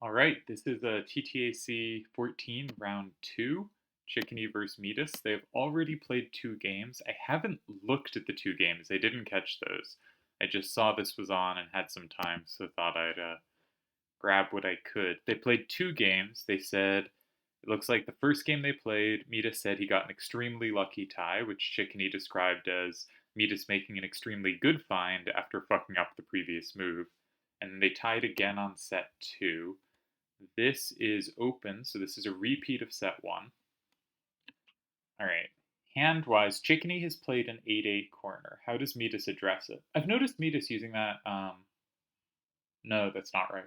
All right, this is a TTAC14 round 2, Chicony versus Midas. They've already played 2 games. I haven't looked at the 2 games. I didn't catch those. I just saw this was on and had some time, so thought I'd grab what I could. They played 2 games. They said it looks like the first game they played, Midas said he got an extremely lucky tie, which Chicony described as Midas making an extremely good find after fucking up the previous move. And they tied again on set 2. This is open, so this is a repeat of set 1. All right. Hand-wise, Chicony has played an 8-8 corner. How does Midas address it? I've noticed Midas using that. No, that's not right.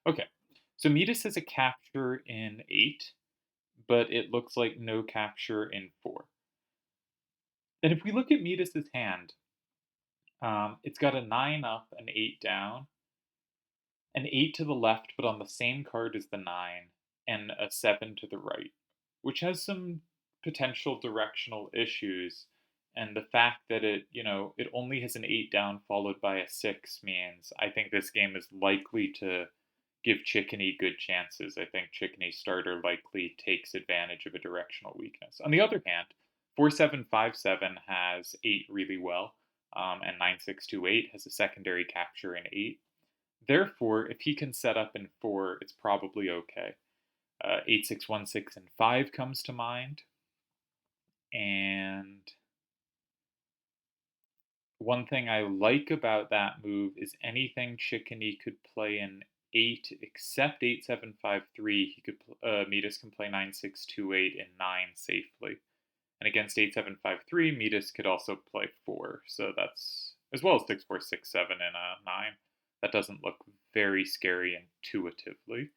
Okay. So Midas has a capture in 8, but it looks like no capture in 4. And if we look at Midas's hand, it's got a 9 up, an 8 down, an 8 to the left, but on the same card as the 9, and a 7 to the right, which has some potential directional issues. And the fact that it only has an 8 down followed by a 6 means I think this game is likely to give Chicony good chances. I think Chicony's starter likely takes advantage of a directional weakness. On the other hand, 4757 has 8 really well, and 9628 has a secondary capture in 8. Therefore, if he can set up in 4, it's probably okay. 8616 and 5 comes to mind. And one thing I like about that move is anything Chicony could play in 8 except 8753, he could Midas can play 9628 and 9 safely. And against 8753, Midas could also play 4. So that's as well as 6467 and a 9. That doesn't look very scary intuitively.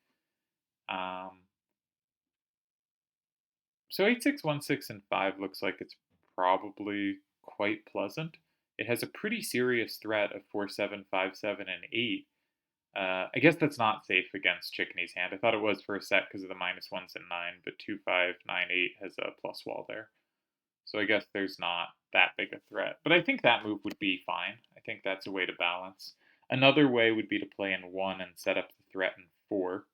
So 8616 and 5 looks like it's probably quite pleasant. It has a pretty serious threat of 4757 and 8. I guess that's not safe against Chicony's hand. I thought it was for a set because of the -1s and 9, but 2598 has a plus wall there. So I guess there's not that big a threat. But I think that move would be fine. I think that's a way to balance. Another way would be to play in 1 and set up the threat in 4.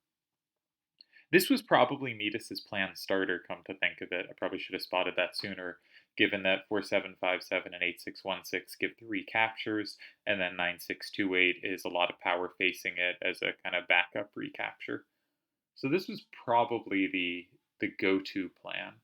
This was probably Midas's planned starter, come to think of it. I probably should have spotted that sooner, given that 4757 and 8616 give 3 captures, and then 9628 is a lot of power facing it as a kind of backup recapture. So this was probably the go-to plan.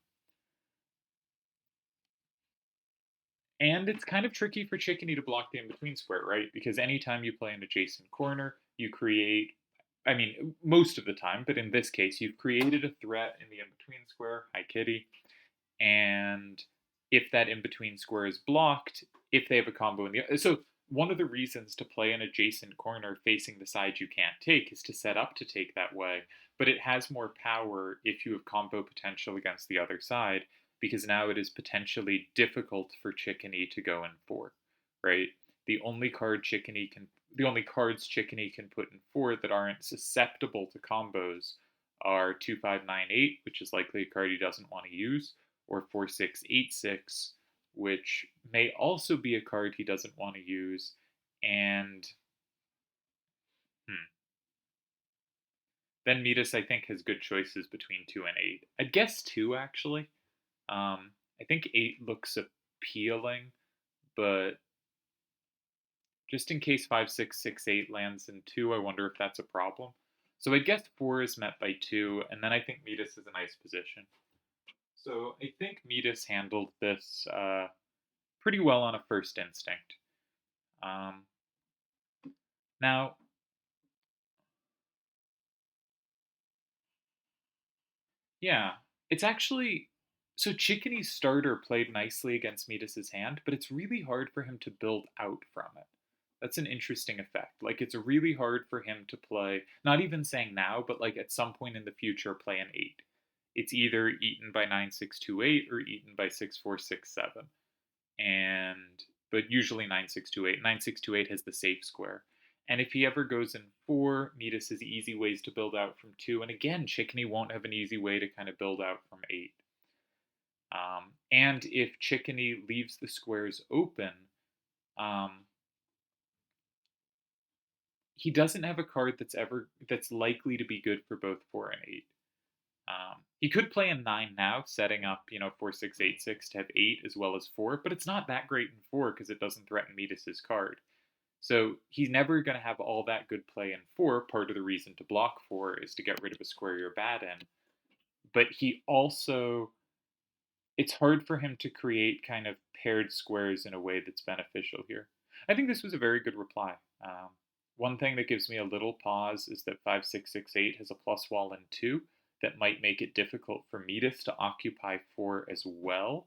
And it's kind of tricky for Chicony to block the in-between square, right? Because anytime you play an adjacent corner, you create, I mean, most of the time, but in this case, you've created a threat in the in-between square, hi kitty, and if that in-between square is blocked, if they have a combo in the, so one of the reasons to play an adjacent corner facing the side you can't take is to set up to take that way, but it has more power if you have combo potential against the other side, because now it is potentially difficult for Chicony to go in 4, right? The only cards Chicony can put in 4 that aren't susceptible to combos are 2598, which is likely a card he doesn't want to use, or 4686, which may also be a card he doesn't want to use, and then Midas, I think, has good choices between 2 and 8. I'd guess 2, actually. I think 8 looks appealing, but just in case 5668 lands in 2, I wonder if that's a problem. So I guess 4 is met by 2, and then I think Midas is a nice position. So I think Midas handled this pretty well on a first instinct. Now, yeah, it's actually so Chicony's starter played nicely against Midas's hand, but it's really hard for him to build out from it. That's an interesting effect. Like it's really hard for him to play, not even saying now, but like at some point in the future, play an 8. It's either eaten by 9628 or eaten by 6467. And but usually 9628. 9628 has the safe square. And if he ever goes in 4, Midas has easy ways to build out from 2. And again, Chicony won't have an easy way to kind of build out from 8. And if Chicony leaves the squares open, he doesn't have a card that's likely to be good for both 4 and 8. He could play in 9 now, setting up 4 6 8 6 to have 8 as well as 4, but it's not that great in 4 because it doesn't threaten Midas's card. So he's never going to have all that good play in 4. Part of the reason to block 4 is to get rid of a square you're bad in. But he also, it's hard for him to create kind of paired squares in a way that's beneficial here. I think this was a very good reply. One thing that gives me a little pause is that 5 6 6 8 has a plus wall in 2 that might make it difficult for Midas to occupy 4 as well,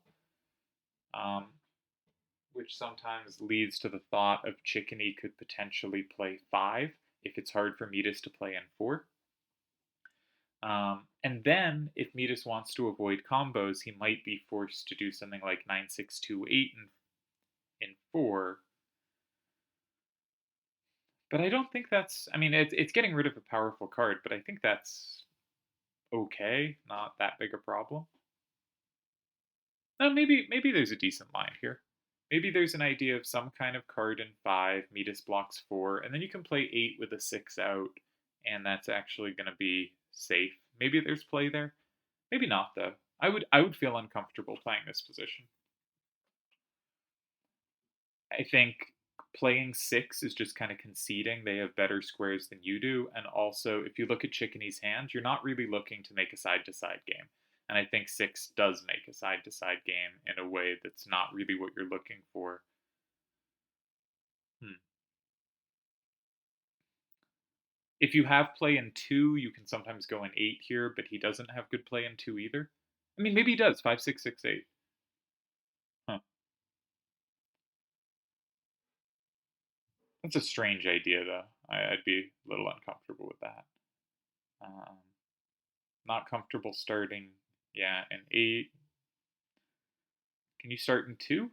which sometimes leads to the thought of Chicony could potentially play 5 if it's hard for Midas to play in 4. And then, if Midas wants to avoid combos, he might be forced to do something like 9 6 2 8 in 4. But I don't think that's. I mean, it's getting rid of a powerful card, but I think that's okay. Not that big a problem. No, maybe there's a decent line here. Maybe there's an idea of some kind of card in 5, Midas blocks 4, and then you can play 8 with a 6 out, and that's actually going to be safe. Maybe there's play there. Maybe not, though. I would feel uncomfortable playing this position. I think playing 6 is just kind of conceding they have better squares than you do, and also, if you look at Chicony's hand, you're not really looking to make a side-to-side game. And I think 6 does make a side-to-side game in a way that's not really what you're looking for. If you have play in 2, you can sometimes go in 8 here, but he doesn't have good play in 2 either. I mean, maybe he does, 5 6 6 8. Huh. That's a strange idea, though. I'd be a little uncomfortable with that. Not comfortable starting, yeah, in 8. Can you start in 2?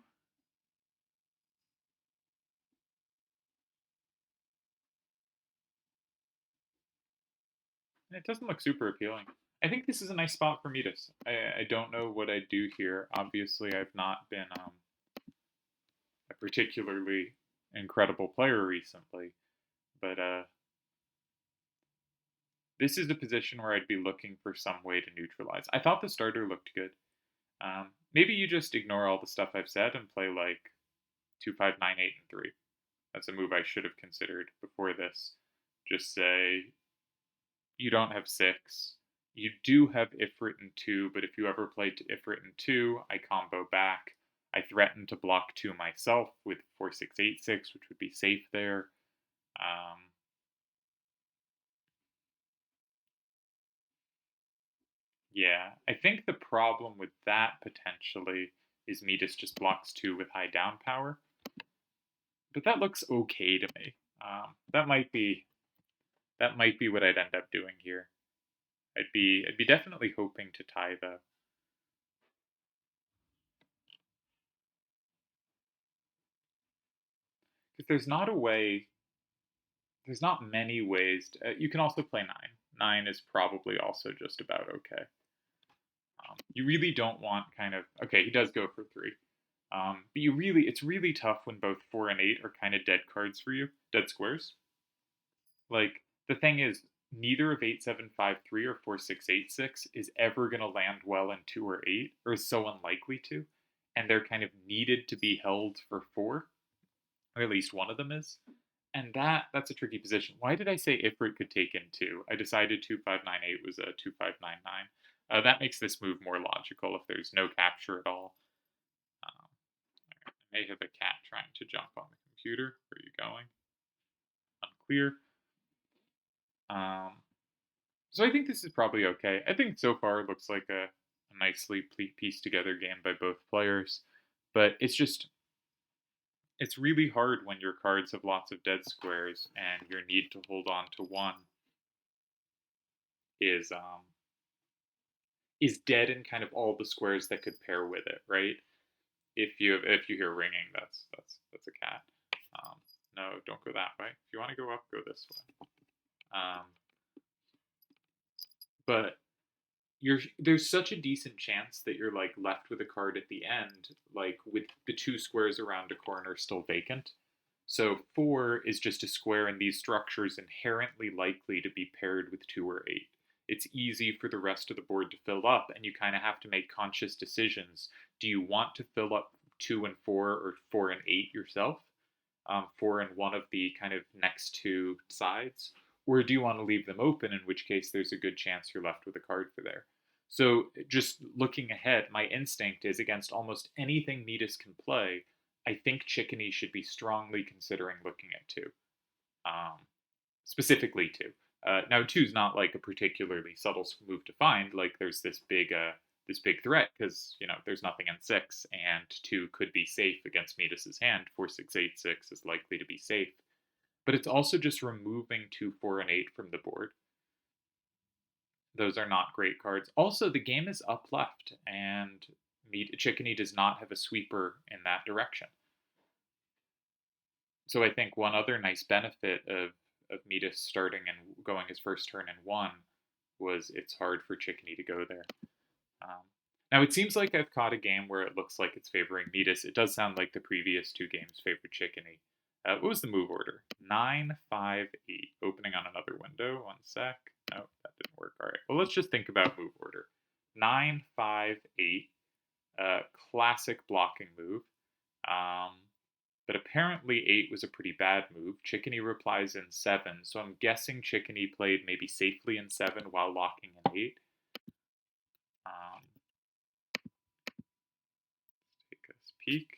It doesn't look super appealing. I think this is a nice spot for Midas. I don't know what I'd do here. Obviously, I've not been a particularly incredible player recently, but this is a position where I'd be looking for some way to neutralize. I thought the starter looked good. Maybe you just ignore all the stuff I've said and play like 2 5 9 8 and 3. That's a move I should have considered before this. Just say you don't have 6. You do have Ifrit in 2, but if you ever played to Ifrit in 2, I combo back. I threaten to block 2 myself with 4 6 8 6, which would be safe there. Yeah, I think the problem with that potentially is Midas just blocks 2 with high down power. But that looks okay to me. That might be what I'd end up doing here. I'd be definitely hoping to tie though. Because there's not many ways. You can also play 9. 9 is probably also just about okay. You really don't want kind of okay. He does go for 3, but it's really tough when both 4 and 8 are kind of dead cards for you, dead squares. Like the thing is, neither of 8 7 5 3 or 4 6 8 6 is ever going to land well in 2 or 8, or is so unlikely to, and they're kind of needed to be held for 4, or at least one of them is. And that's a tricky position. Why did I say Ifrit could take in 2? I decided 2 5 9 8 was a 2 5 9 9. That makes this move more logical if there's no capture at all. I may have a cat trying to jump on the computer. Where are you going? Unclear. So I think this is probably okay. I think so far it looks like a nicely pieced together game by both players. But it's really hard when your cards have lots of dead squares and your need to hold on to one is dead in kind of all the squares that could pair with it, right? If you hear ringing, that's a cat. No, don't go that way. If you want to go up, go this way. But there's such a decent chance that you're left with a card at the end, with the 2 squares around a corner still vacant, So 4 is just a square, and these structures inherently likely to be paired with 2 or 8. It's easy for the rest of the board to fill up, and you kind of have to make conscious decisions. Do you want to fill up 2 and 4 or 4 and 8 yourself? 4 and one of the kind of next two sides? Or do you want to leave them open, in which case there's a good chance you're left with a card for there? So, just looking ahead, my instinct is against almost anything Midas can play, I think Chicony should be strongly considering looking at 2. Um, Specifically 2. Now 2 is not like a particularly subtle move to find. Like there's this big threat because there's nothing in 6, and 2 could be safe against Midas's hand. 4, 6, 8, 6 is likely to be safe, but it's also just removing 2, 4, and 8 from the board. Those are not great cards. Also, the game is up left, and Chicony does not have a sweeper in that direction. So I think one other nice benefit of Midas starting and going his first turn in 1 was it's hard for Chicony to go there. Now it seems like I've caught a game where it looks like it's favoring Midas. It does sound like the previous 2 games favored Chicony. What was the move order? 9, 5, 8. Opening on another window. 1 sec. No, that didn't work. All right. Well, let's just think about move order. 9, 5, 8. Classic blocking move. But apparently 8 was a pretty bad move. Chicony replies in 7, so I'm guessing Chicony played maybe safely in 7 while locking in 8. Let's take a peek.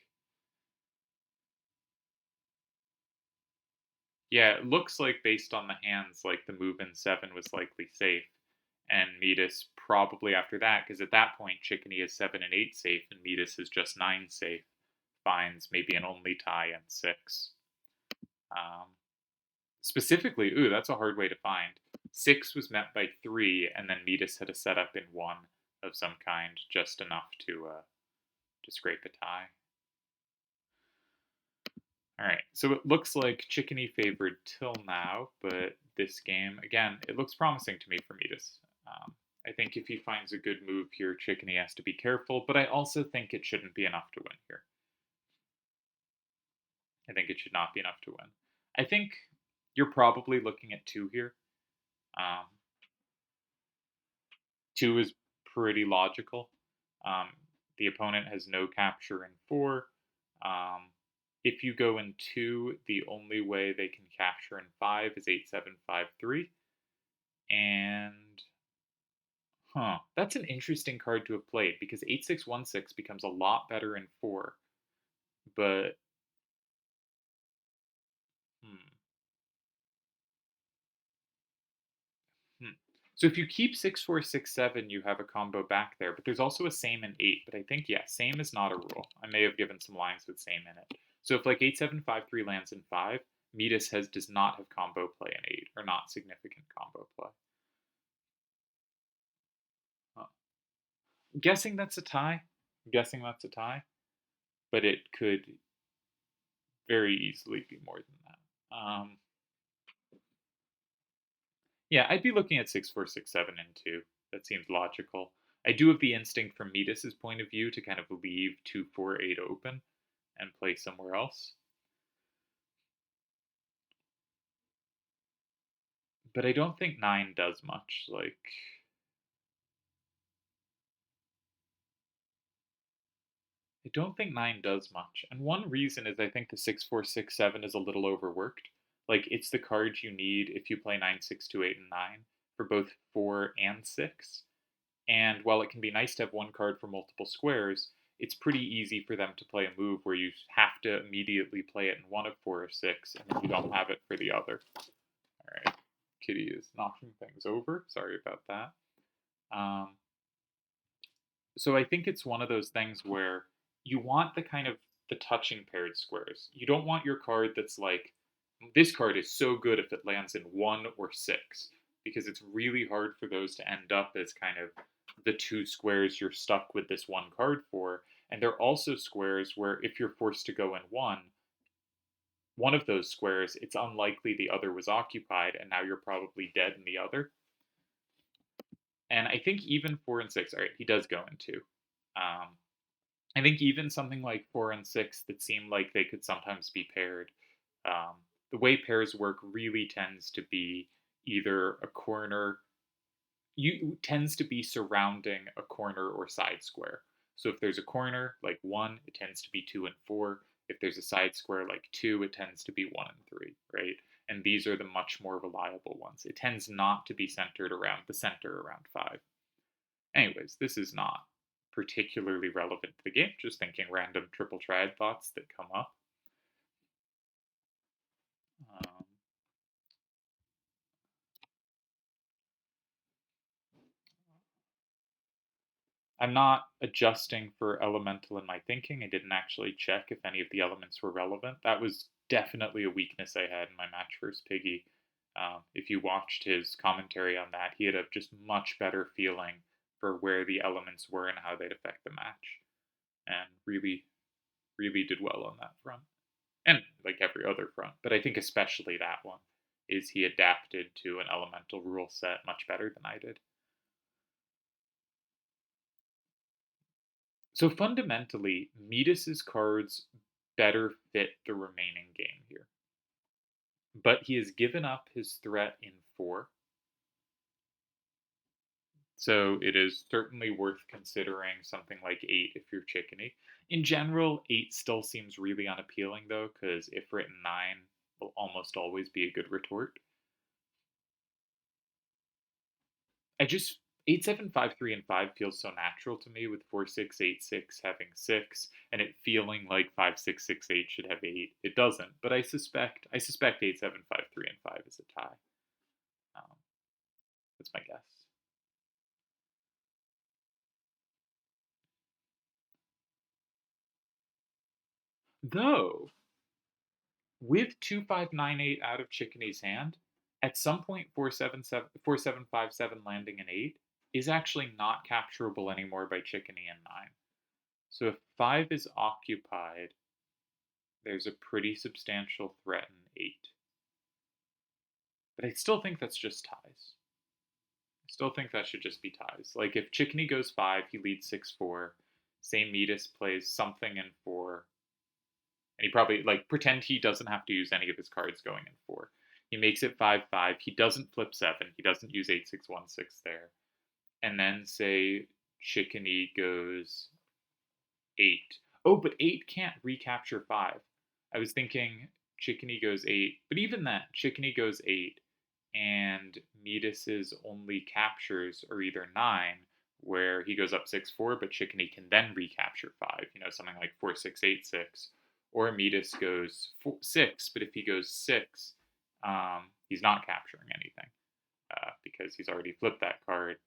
Yeah, it looks like based on the hands, like the move in 7 was likely safe. And Midas probably after that, because at that point Chicony is 7 and 8 safe, and Midas is just 9 safe. Finds maybe an only tie in 6. Specifically, that's a hard way to find. 6 was met by 3, and then Midas had a setup in 1 of some kind, just enough to scrape a tie. All right, so it looks like Chicony favored till now, but this game, again, it looks promising to me for Midas. I think if he finds a good move here, Chicony has to be careful, but I also think it shouldn't be enough to win here. I think it should not be enough to win. I think you're probably looking at 2 here. 2 is pretty logical. The opponent has no capture in 4. If you go in 2, the only way they can capture in 5 is 8, 7, 5, 3. And, that's an interesting card to have played, because 8, 6, 1, 6 becomes a lot better in 4. But, So if you keep 6, 4, 6, 7, you have a combo back there, but there's also a same in 8. But I think, yeah, same is not a rule. I may have given some lines with same in it. So if like 8, 7, 5, 3 lands in 5, Midas does not have combo play in 8, or not significant combo play. I'm guessing that's a tie. But it could very easily be more than that. Yeah, I'd be looking at 6, 4, 6, 7, and 2. That seems logical. I do have the instinct from Midas's point of view to kind of leave 2, 4, 8 open and play somewhere else. But I don't think 9 does much. Like, I don't think 9 does much. And one reason is I think the 6, 4, 6, 7 is a little overworked. Like, it's the cards you need if you play 9, 6, 2, 8, and 9 for both 4 and 6. And while it can be nice to have one card for multiple squares, it's pretty easy for them to play a move where you have to immediately play it in one of 4 or 6, and you don't have it for the other. All right, Kitty is knocking things over. Sorry about that. So I think it's one of those things where you want the touching paired squares. You don't want your card that's like, this card is so good if it lands in 1 or 6, because it's really hard for those to end up as kind of the 2 squares you're stuck with this one card for. And they're also squares where if you're forced to go in one of those squares, it's unlikely the other was occupied, and now you're probably dead in the other. And I think even 4 and 6, all right, he does go in 2. I think even something like 4 and 6 that seem like they could sometimes be paired, The way pairs work really tends to be either a corner, you tends to be surrounding a corner or side square. So if there's a corner like 1, it tends to be 2 and 4. If there's a side square like 2, it tends to be 1 and 3, right? And these are the much more reliable ones. It tends not to be centered around the center around 5. Anyways, this is not particularly relevant to the game, just thinking random triple triad thoughts that come up. Um, I'm not adjusting for elemental in my thinking. I didn't actually check if any of the elements were relevant. That was definitely a weakness I had in my match versus Piggy. If you watched his commentary on that, he had a just much better feeling for where the elements were and how they'd affect the match, and really, really did well on that front, and like every other front. But I think especially that one is he adapted to an elemental rule set much better than I did. So fundamentally, Midas's cards better fit the remaining game here. But he has given up his threat in 4. So it is certainly worth considering something like 8 if you're Chicony. In general, 8 still seems really unappealing though, because if written 9 will almost always be a good retort. I just 8, 7, 5, 3, and 5 feels so natural to me with 4, 6, 8, 6 having 6, and it feeling like 5, 6, 6, 8 should have 8. It doesn't, but I suspect 8, 7, 5, 3, and 5 is a tie. Um, that's my guess. Though, with 2, 5, 9, 8 out of Chicony's hand, at some point 4, 7, 7, 4, 7, 5, 7 landing an 8 is actually not capturable anymore by Chickony and 9. So if 5 is occupied, there's a pretty substantial threat in 8. But I still think that's just ties. I still think that should just be ties. Like if Chicony goes 5, he leads 6-4. Say Midas plays something in 4. And he probably, like, pretend he doesn't have to use any of his cards going in 4. He makes it 5-5. He doesn't flip 7. He doesn't use 8-6-1-6 there. And then say Chicony goes 8. Oh, but 8 can't recapture 5. I was thinking Chicony goes 8. But even then, Chicony goes 8. And Midas's only captures are either 9, where he goes up 6-4, but Chicony can then recapture 5, something like 4-6-8-6. Or Midas goes 6, but if he goes 6, he's not capturing anything because he's already flipped that card.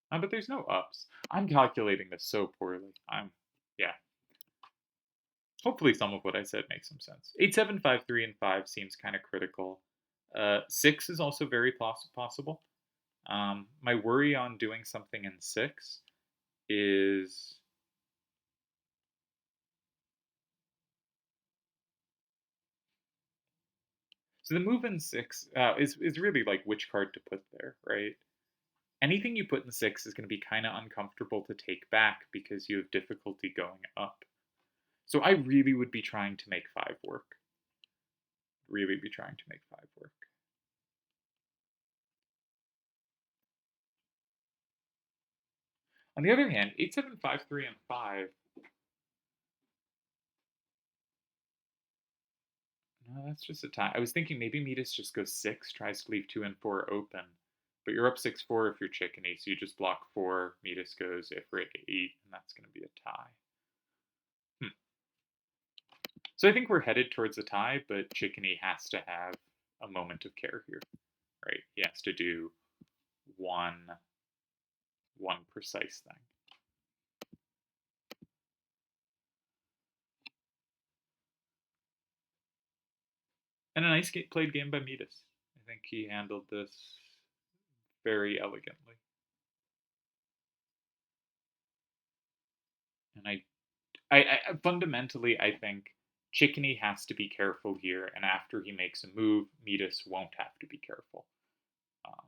But there's no ups. I'm calculating this so poorly. Yeah. Hopefully, some of what I said makes some sense. 8, 7, 5, 3, and 5 seems kind of critical. 6 is also very possible. My worry on doing something in 6 is so the move in 6 is really like which card to put there, right? Anything you put in 6 is going to be kind of uncomfortable to take back because you have difficulty going up. So I really would be trying to make 5 work. Really be trying to make 5 work. On the other hand, 8, 7, 5, 3, and 5. No, that's just a tie. I was thinking maybe Midas just goes 6, tries to leave 2 and 4 open. But you're up 6-4 if you're Chicony, so you just block 4. Midas goes Ifrit 8, and that's going to be a tie. So I think we're headed towards a tie, but Chicony has to have a moment of care here, right? He has to do one precise thing. And a nice played game by Midas. I think he handled this very elegantly. And I fundamentally, I think Chicony has to be careful here, and after he makes a move, Midas won't have to be careful. Um,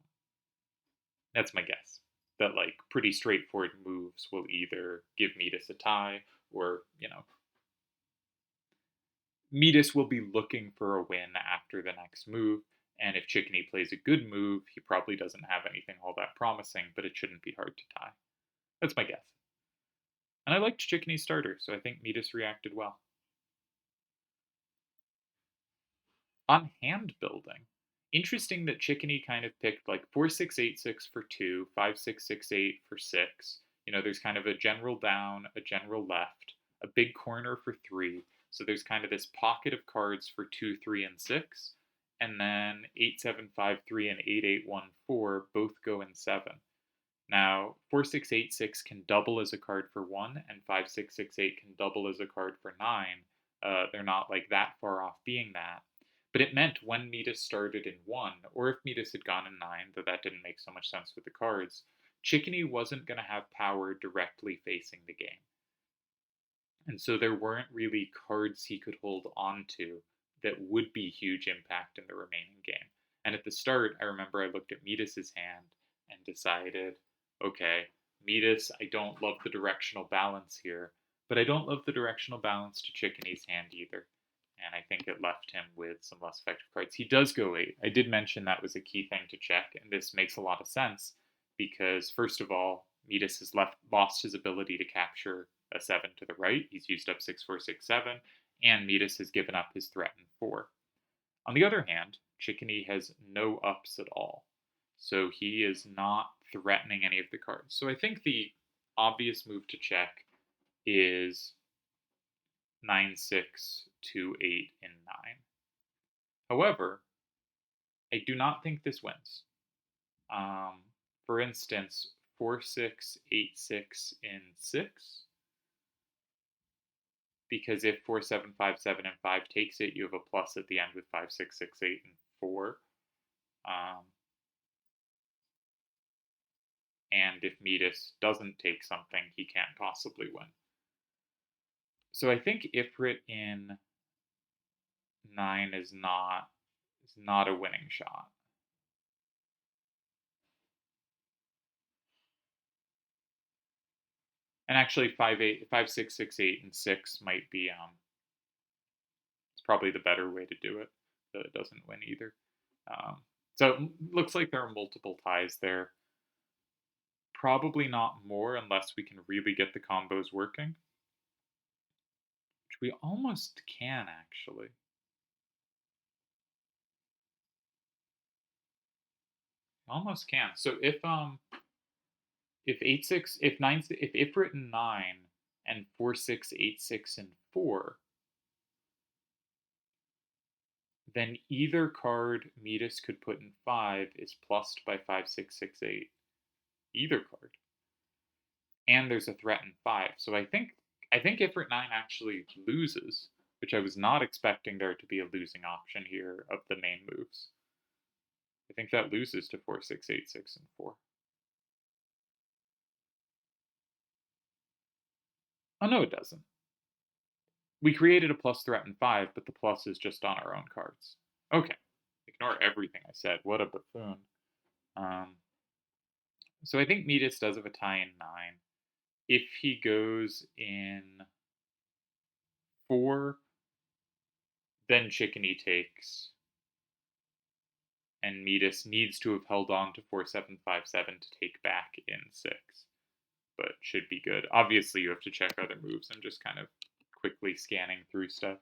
that's my guess. That like pretty straightforward moves will either give Midas a tie or Midas will be looking for a win after the next move, and if Chicony plays a good move, he probably doesn't have anything all that promising, but it shouldn't be hard to tie. That's my guess. And I liked Chicony's starter, so I think Midas reacted well. On hand building, interesting that Chicony kind of picked like 4686 for 2, 5668 for 6. You know, there's kind of a general down, a general left, a big corner for 3. So there's kind of this pocket of cards for 2, 3, and 6. And then 8753 and 8814 both go in 7. Now, 4686 can double as a card for 1, and 5668 can double as a card for 9. They're not like that far off being that. But it meant when Midas started in 1, or if Midas had gone in 9, though that didn't make so much sense with the cards, Chicony wasn't going to have power directly facing the game. And so there weren't really cards he could hold on to that would be huge impact in the remaining game. And at the start, I remember I looked at Midas's hand and decided, okay, Midas, I don't love the directional balance here, but I don't love the directional balance to Chicony's hand either. And I think it left him with some less effective cards. He does go 8. I did mention that was a key thing to check, and this makes a lot of sense because, first of all, Midas has lost his ability to capture a 7 to the right. He's used up 6, 4, 6, 7, and Midas has given up his threatened 4. On the other hand, Chicony has no ups at all, so he is not threatening any of the cards. So I think the obvious move to check is 9, 6, 2, 8, and 9. However, I do not think this wins. For instance, 4, 6, 8, 6 in 6. Because if 4, 7, 5, 7, and 5 takes it, you have a plus at the end with 5, 6, 6, 8, and 4. And if Midas doesn't take something, he can't possibly win. So I think Ifrit in 9 is not a winning shot. And actually 5, 8, 5, 6, 6, 8, and 6 might be it's probably the better way to do it, though it doesn't win either. So it looks like there are multiple ties there. Probably not more unless we can really get the combos working. Which we almost can, actually. Almost can. So if 8 6 if 9 if Ifrit in 9 and 4 6 8 6 and 4, then either card Midas could put in 5 is plussed by 5 6 6 8. Either card. And there's a threat in 5. So I think Ifrit 9 actually loses, which I was not expecting there to be a losing option here of the main moves. I think that loses to 4 6 8 6 and 4. Oh no, it doesn't. We created a plus threat in 5, but the plus is just on our own cards. Okay. Ignore everything I said. What a buffoon. So I think Midas does have a tie in 9. If he goes in 4, then Chicony takes. And Midas needs to have held on to 4 7 5 7 to take back in 6. But should be good. Obviously, you have to check other moves. I'm just kind of quickly scanning through stuff.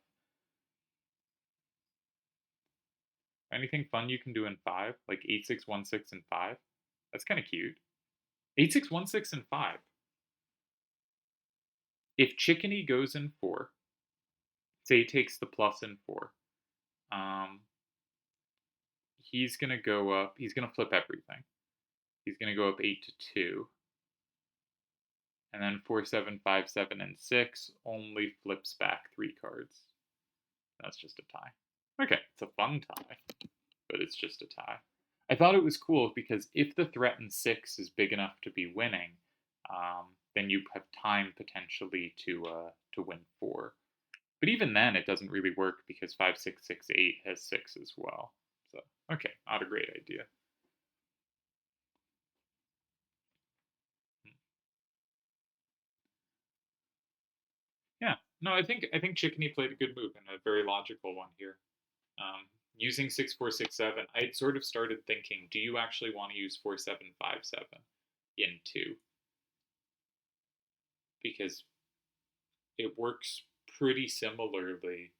Anything fun you can do in 5? Like 8 6 1 6 and 5? That's kind of cute. 8 6 1 6 and 5. If Chicony goes in 4, say he takes the plus in 4, he's going to go up, he's going to flip everything. He's going to go up 8 to 2. And then 4 7 5 7 and 6 only flips back 3 cards. That's just a tie. Okay, it's a fun tie, but it's just a tie. I thought it was cool because if the threat in 6 is big enough to be winning, then you have time potentially to win 4. But even then, it doesn't really work because 5 6 6 8 has 6 as well. So okay, not a great idea. Yeah, No, I think Chicony played a good move and a very logical one here. Using 6467, I had sort of started thinking, do you actually want to use 4757 in 2? Because it works pretty similarly.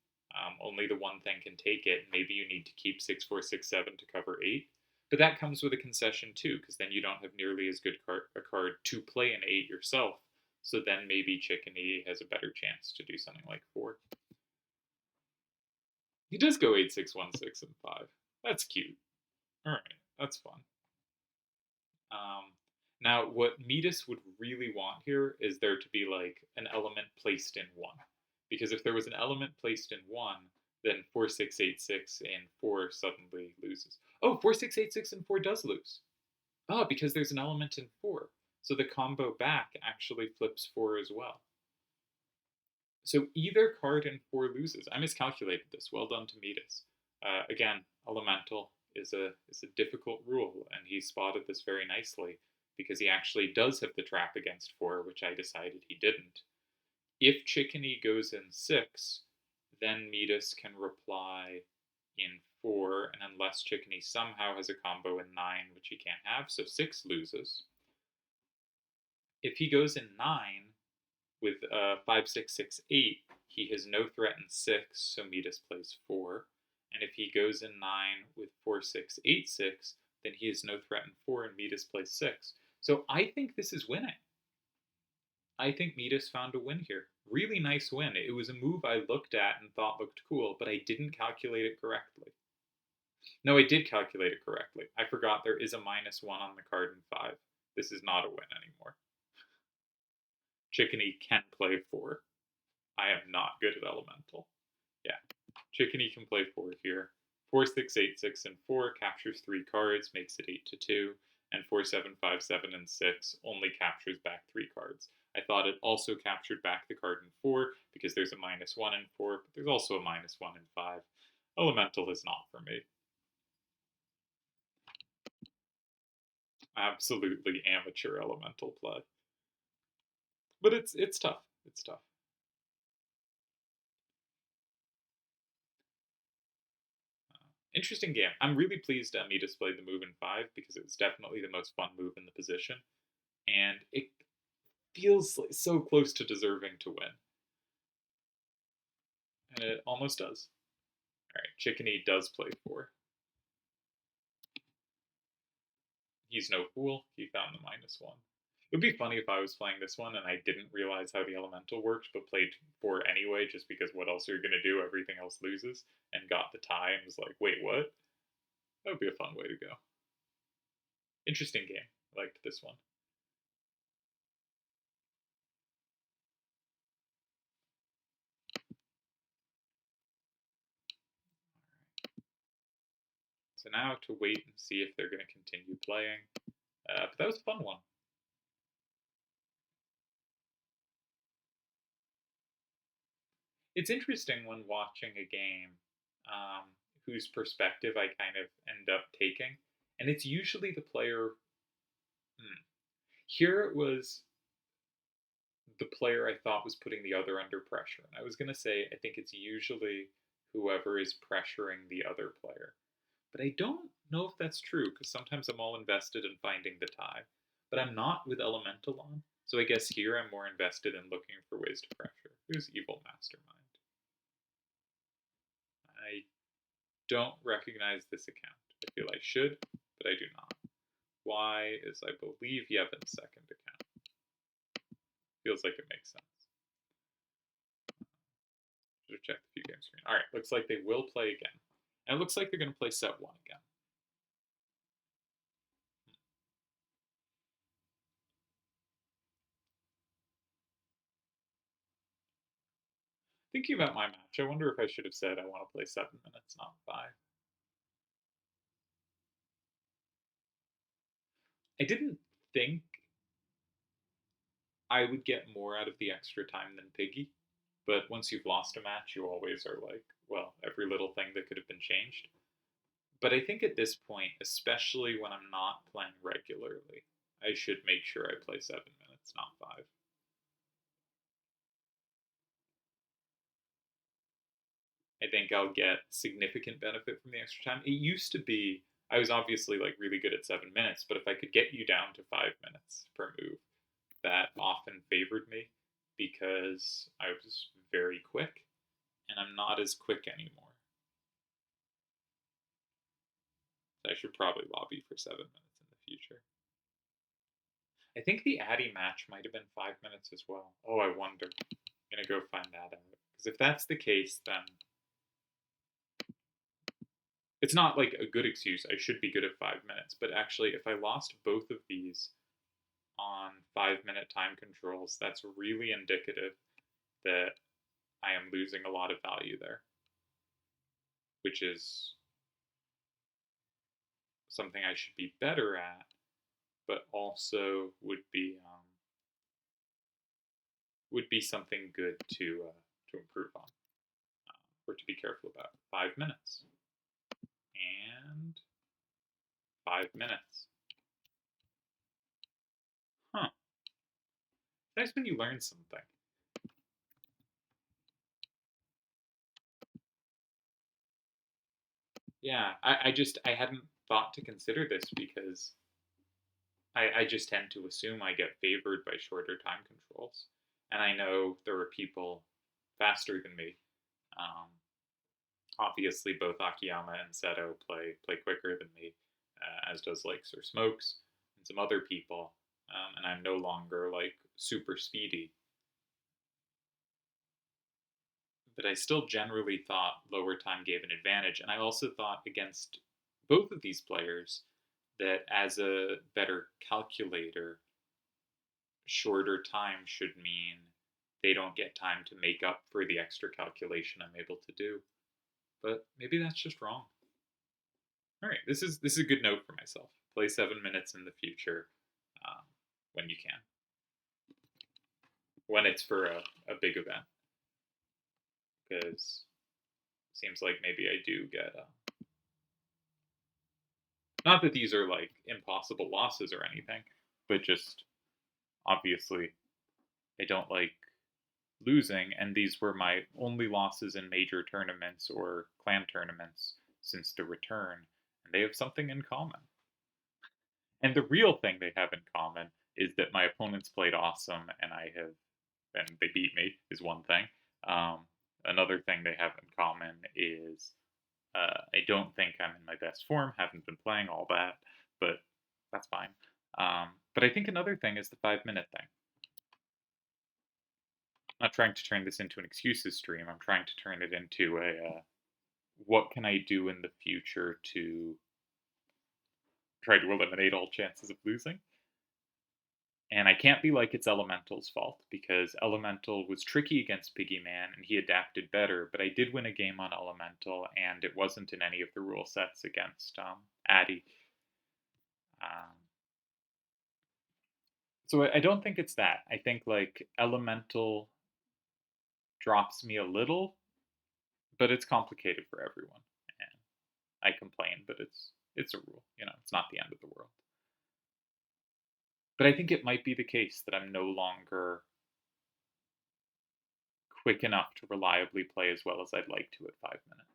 Only the one thing can take it. Maybe you need to keep 6467 to cover 8. But that comes with a concession too, because then you don't have nearly as good a card to play an 8 yourself. So then maybe Chicony has a better chance to do something like 4. He does go 8, 6, 1, 6, and 5. That's cute. Alright, that's fun. Um, Now, what Midas would really want here is there to be like an element placed in 1. Because if there was an element placed in 1, then 4, 6, 8, 6, and 4 suddenly loses. Oh, 4, 6, 8, 6, and 4 does lose. Oh, because there's an element in 4. So the combo back actually flips 4 as well. So either card in 4 loses. I miscalculated this. Well done to Midas. Again, elemental is a difficult rule, and he spotted this very nicely because he actually does have the trap against 4, which I decided he didn't. If Chicony goes in 6, then Midas can reply in 4, and unless Chicony somehow has a combo in 9, which he can't have, so 6 loses. If he goes in 9 with 5, 6, 6, 8, he has no threat in 6, so Midas plays 4. And if he goes in 9 with 4, 6, 8, 6, then he has no threat in 4, and Midas plays 6. So I think this is winning. I think Midas found a win here. Really nice win. It was a move I looked at and thought looked cool, but I didn't calculate it correctly. No, I did calculate it correctly. I forgot there is a -1 on the card in 5. This is not a win anymore. Chicony can play 4. I am not good at elemental. Yeah. Chicony can play 4 here. 4, 6, 8, 6, and 4 captures 3 cards, makes it 8 to 2. And 4, 7, 5, 7, and 6 only captures back 3 cards. I thought it also captured back the card in 4 because there's a -1 in 4, but there's also a -1 in 5. Elemental is not for me. Absolutely amateur elemental play. But it's tough. It's tough. Interesting game. I'm really pleased Midas played the move in 5 because it was definitely the most fun move in the position. And it feels like so close to deserving to win. And it almost does. Alright, Chicony does play 4. He's no fool. He found the -1. It would be funny if I was playing this one and I didn't realize how the elemental worked, but played 4 anyway, just because what else are you going to do? Everything else loses, and got the tie and was like, wait, what? That would be a fun way to go. Interesting game. I liked this one. So now to wait and see if they're going to continue playing. But that was a fun one. It's interesting when watching a game um, whose perspective I kind of end up taking, and it's usually the player. Here it was the player I thought was putting the other under pressure, and I was gonna say I think it's usually whoever is pressuring the other player, but I don't know if that's true because sometimes I'm all invested in finding the tie, but I'm not with Elemental on. So I guess here I'm more invested in looking for ways to pressure. Who's Evil Mastermind? I don't recognize this account. I feel I should, but I do not. Why is I believe Yevin's second account. Feels like it makes sense. Should have checked the few game screen. Alright, looks like they will play again. And it looks like they're going to play set 1 again. Thinking about my match, I wonder if I should have said I want to play 7 minutes, not 5. I didn't think I would get more out of the extra time than Piggy, but once you've lost a match, you always are like, well, every little thing that could have been changed. But I think at this point, especially when I'm not playing regularly, I should make sure I play 7 minutes, not 5. I think I'll get significant benefit from the extra time. It used to be I was obviously like really good at 7 minutes, but if I could get you down to 5 minutes per move, that often favored me because I was very quick, and I'm not as quick anymore. So I should probably lobby for 7 minutes in the future. I think the Addy match might have been 5 minutes as well. Oh, I wonder. I'm gonna go find that out. Because if that's the case, then it's not like a good excuse. I should be good at 5 minutes. But actually, if I lost both of these on 5 minute time controls, that's really indicative that I am losing a lot of value there, which is something I should be better at, but also would be something good to improve on or to be careful about. 5 minutes and 5 minutes. Huh. Nice when you learn something. Yeah, I hadn't thought to consider this because I just tend to assume I get favored by shorter time controls. And I know there are people faster than me. Um, Obviously, both Akiyama and Seto play quicker than me, as does like Sir Smokes and some other people. And I'm no longer like super speedy. But I still generally thought lower time gave an advantage. And I also thought against both of these players that as a better calculator, shorter time should mean they don't get time to make up for the extra calculation I'm able to do. But maybe that's just wrong. All right, this is a good note for myself. Play 7 minutes in the future when you can, when it's for a big event, because it seems like maybe I do get. Not that these are like impossible losses or anything, but just obviously I don't like losing, and these were my only losses in major tournaments or clan tournaments since the return, and they have something in common. And the real thing they have in common is that my opponents played awesome, and they beat me, is one thing. Another thing they have in common is I don't think I'm in my best form, haven't been playing all that, but that's fine. But I think another thing is the 5 minute thing. I'm not trying to turn this into an excuses stream. I'm trying to turn it into a what can I do in the future to try to eliminate all chances of losing. And I can't be like it's Elemental's fault, because Elemental was tricky against Piggy Man and he adapted better, but I did win a game on Elemental and it wasn't in any of the rule sets against Addy. So I don't think it's that. I think like Elemental drops me a little, but it's complicated for everyone. And I complain, but it's a rule. It's not the end of the world. But I think it might be the case that I'm no longer quick enough to reliably play as well as I'd like to at 5 minutes.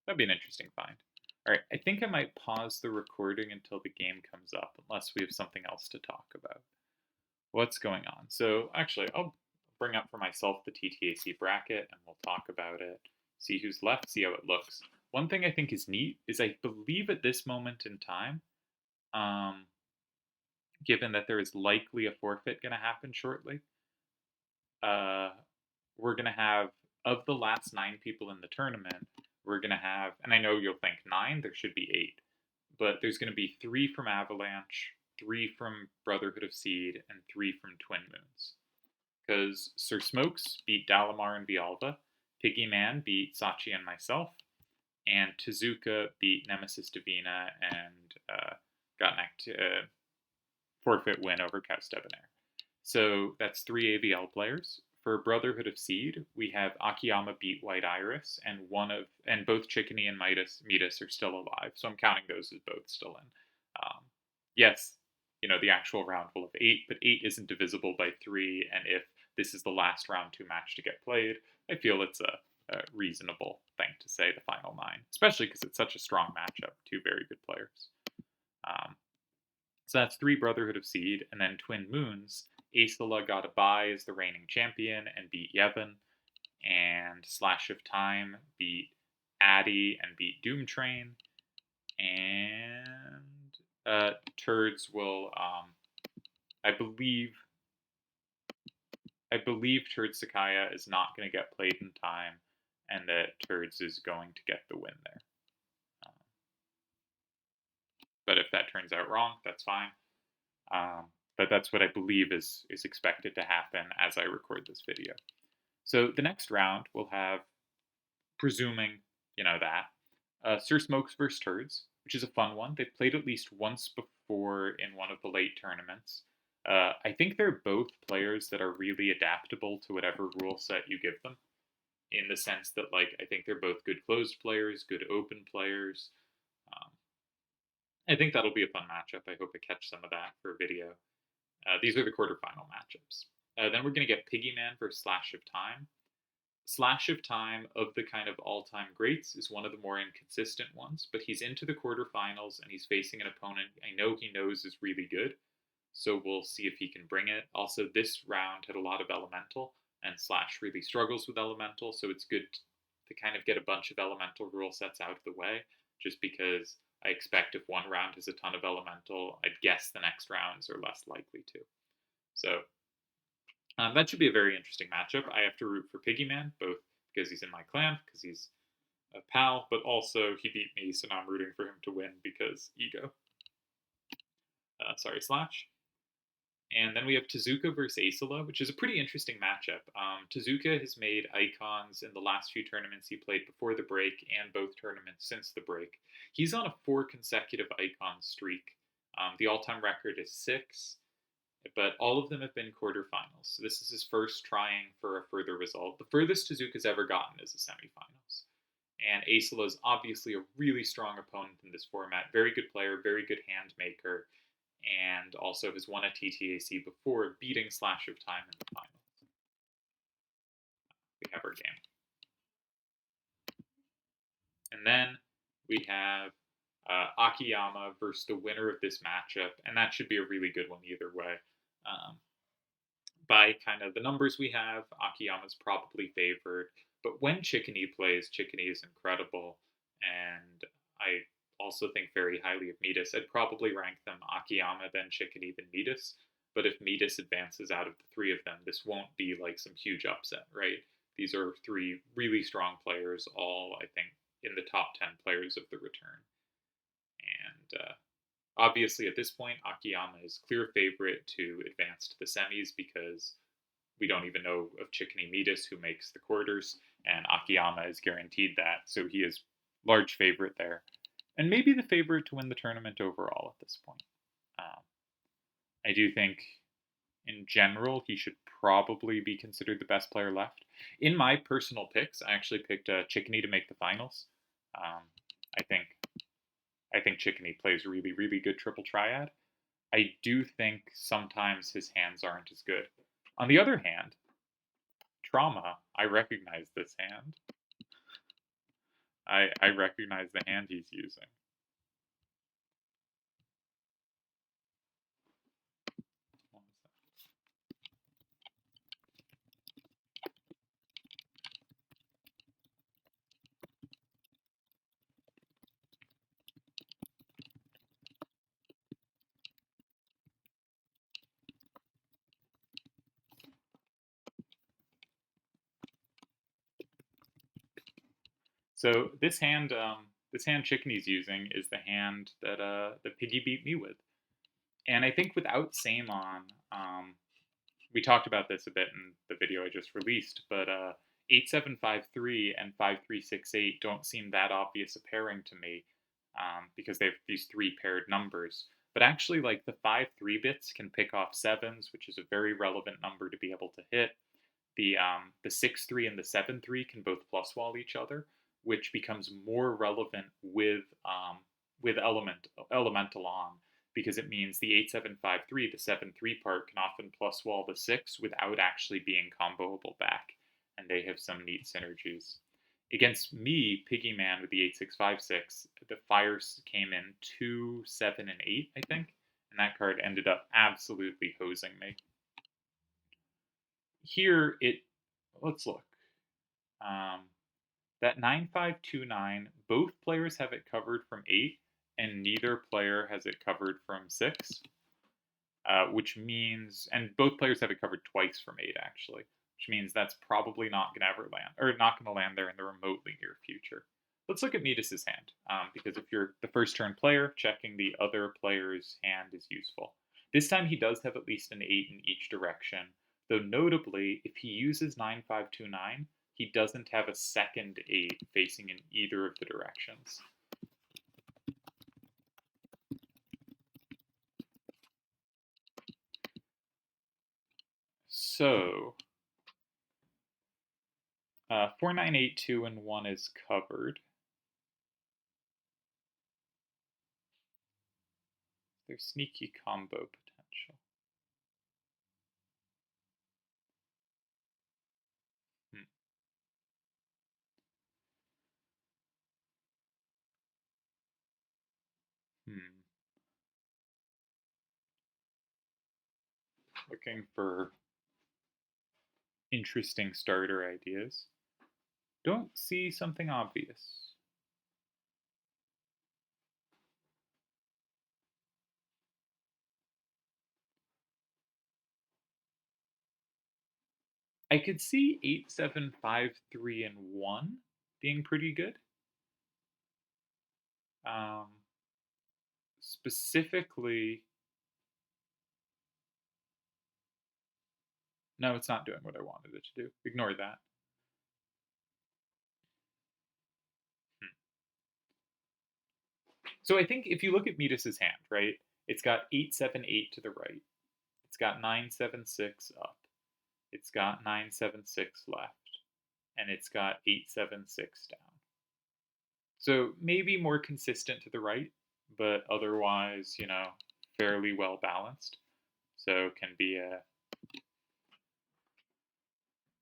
That'd be an interesting find. All right, I think I might pause the recording until the game comes up, unless we have something else to talk about. What's going on? So actually, I'll bring up for myself the TTAC bracket, and we'll talk about it, see who's left, see how it looks. One thing I think is neat is I believe at this moment in time, given that there is likely a forfeit going to happen shortly, we're going to have, of the last 9 people in the tournament, we're going to have, and I know you'll think 9, there should be 8, but there's going to be 3 from Avalanche, 3 from Brotherhood of Seed, and 3 from Twin Moons. Because Sir Smokes beat Dalamar and Bialva, Piggy Man beat Sachi and myself, and Tezuka beat Nemesis Divina and got an forfeit win over Caus Debonair. So that's 3 AVL players. For Brotherhood of Seed, we have Akiyama beat White Iris, and both Chicony and Midas are still alive. So I'm counting those as both still in. Yes, the actual round will have 8, but 8 isn't divisible by 3, and if this is the last round 2 match to get played, I feel it's a reasonable thing to say, the final 9, especially because it's such a strong matchup. Two very good players. So that's 3 Brotherhood of Seed, and then Twin Moons. Aesla got a bye as the reigning champion and beat Yevon, and Slash of Time beat Addy and beat Doom Train, and Turds will, I believe Turds Sakaya is not going to get played in time, and that Turds is going to get the win there. But if that turns out wrong, that's fine. But that's what I believe is expected to happen as I record this video. So the next round we'll have, presuming, that, Sir Smokes vs. Turds, which is a fun one. They've played at least once before in one of the late tournaments. I think they're both players that are really adaptable to whatever rule set you give them, in the sense that, I think they're both good closed players, good open players. I think that'll be a fun matchup. I hope I catch some of that for a video. These are the quarterfinal matchups. Then we're going to get Piggyman versus Slash of Time. Slash of Time, of the kind of all-time greats, is one of the more inconsistent ones, but he's into the quarterfinals and he's facing an opponent I know he knows is really good, so we'll see if he can bring it. Also, this round had a lot of Elemental, and Slash really struggles with Elemental, so it's good to kind of get a bunch of Elemental rule sets out of the way, just because I expect if one round has a ton of Elemental, I'd guess the next rounds are less likely to. So that should be a very interesting matchup. I have to root for Piggyman, both because he's in my clan, because he's a pal, but also he beat me, so now I'm rooting for him to win because ego. Sorry, Slash. And then we have Tezuka versus Aesla, which is a pretty interesting matchup. Tezuka has made icons in the last few tournaments he played before the break and both tournaments since the break. He's on a 4 consecutive icon streak. The all-time record is 6, but all of them have been quarterfinals. So this is his first trying for a further result. The furthest Tezuka's ever gotten is the semifinals. And Aesla is obviously a really strong opponent in this format. Very good player, very good hand maker, and also has won a TTAC before, beating Slash of Time in the finals. We have our game. And then we have Akiyama versus the winner of this matchup, and that should be a really good one either way. By kind of the numbers we have, Akiyama's probably favored, but when Chicony plays, Chicony is incredible, and I also think very highly of Midas. I'd probably rank them Akiyama, then Chicony, then Midas, but if Midas advances out of the 3 of them, this won't be like some huge upset, right? These are 3 really strong players, all, I think, in the top 10 players of the return. And obviously, at this point, Akiyama is clear favorite to advance to the semis because we don't even know of Chicony Midas, who makes the quarters, and Akiyama is guaranteed that, so he is large favorite there. And maybe the favorite to win the tournament overall at this point. I do think, in general, he should probably be considered the best player left. In my personal picks, I actually picked Chicony to make the finals. I think Chicony plays really, really good triple triad. I do think sometimes his hands aren't as good. On the other hand, Trauma, I recognize this hand. I recognize the hand he's using. So this hand Chicony's using is the hand that Piggy beat me with, and I think without Same on, we talked about this a bit in the video I just released, but 8753 and 5368 don't seem that obvious a pairing to me, because they have these 3 paired numbers. But actually, like, the 5-3 bits can pick off 7s, which is a very relevant number to be able to hit. The 6-3 and the 7-3 can both plus wall each other, which becomes more relevant with elemental on, because it means the 8753, the 7-3 part, can often plus wall the 6 without actually being comboable back, and they have some neat synergies. Against me, Piggy Man with the 8656, the fires came in 2, 7, and 8, I think, and that card ended up absolutely hosing me. Here, let's look. That 9529, both players have it covered from 8, and neither player has it covered from 6. Which means, and both players have it covered twice from 8, actually, which means that's probably not going to ever land, or not going to land there in the remotely near future. Let's look at Midas's hand, because if you're the first turn player, checking the other player's hand is useful. This time he does have at least an 8 in each direction, though notably, if he uses 9529, he doesn't have a second 8 facing in either of the directions. So, 4982 and 1 is covered. There's sneaky combo potential. Looking for interesting starter ideas. Don't see something obvious. I could see 8, 7, 5, 3, and 1 being pretty good. Specifically, no, it's not doing what I wanted it to do. Ignore that. So I think if you look at Midas's hand, right, it's got 8, 7, 8 to the right. It's got 9, 7, 6 up. It's got 9, 7, 6 left. And it's got 8, 7, 6 down. So maybe more consistent to the right, but otherwise, fairly well balanced. So can be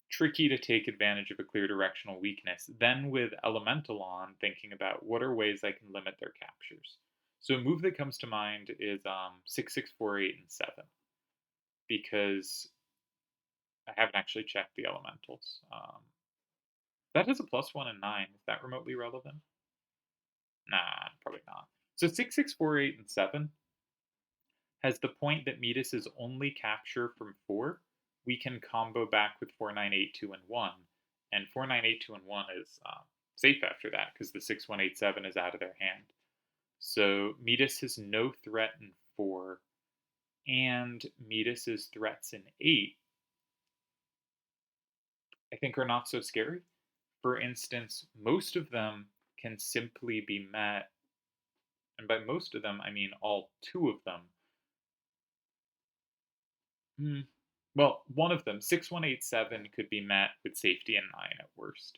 tricky to take advantage of a clear directional weakness. Then with Elemental on, thinking about what are ways I can limit their captures. So a move that comes to mind is 6, 6, 4, 8, and 7. Because I haven't actually checked the elementals. That has a +1 and 9. Is that remotely relevant? Nah, probably not. So 6, 6, 4, 8, and 7 has the point that Midas's only capture from 4, we can combo back with 4, 9, 8, 2, and 1. And 4, 9, 8, 2, and 1 is safe after that, because the 6, 1, 8, 7 is out of their hand. So Midas has no threat in 4, and Midas's threats in 8, I think, are not so scary. For instance, most of them can simply be met, and by most of them, I mean all 2 of them. Well, one of them, 6187, could be met with safety and 9 at worst.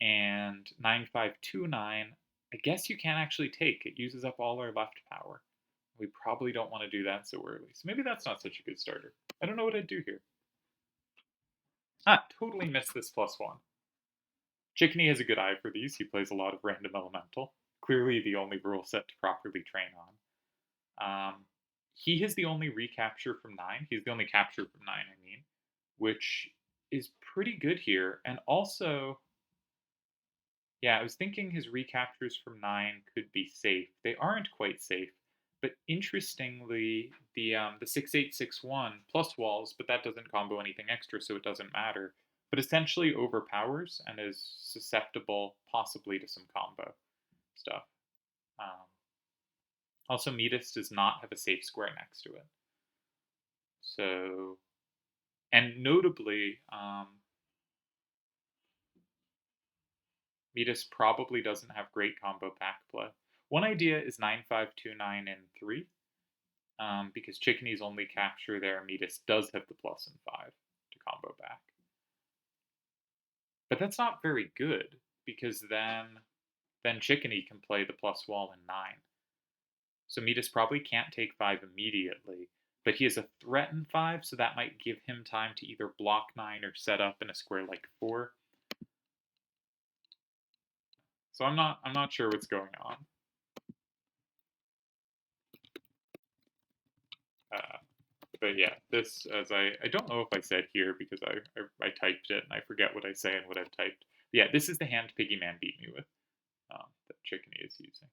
And 9529, I guess you can't actually take. It uses up all our left power. We probably don't want to do that so early. So maybe that's not such a good starter. I don't know what I'd do here. Totally missed this +1. Chicony has a good eye for these. He plays a lot of random elemental. Clearly the only rule set to properly train on. He has the only recapture from 9. He's the only capture from 9, I mean, which is pretty good here. And also, yeah, I was thinking his recaptures from 9 could be safe. They aren't quite safe, but interestingly, the 6861 plus walls, but that doesn't combo anything extra, so it doesn't matter. But essentially overpowers and is susceptible possibly to some combo stuff. Also, Midas does not have a safe square next to it. So, and notably, Midas probably doesn't have great combo back play. One idea is 9, 5, 2, 9, and 3. Because Chicony's only capture there, Midas does have the plus and 5 to combo back. But that's not very good, because then Chicony can play the plus wall in 9. So Midas probably can't take 5 immediately, but he has a threat in 5, so that might give him time to either block 9 or set up in a square like 4. So I'm not sure what's going on. Uh, but yeah, this as I don't know if I said here because I typed it and I forget what I say and what I've typed. But yeah, this is the hand Piggy Man beat me with that Chicony is using.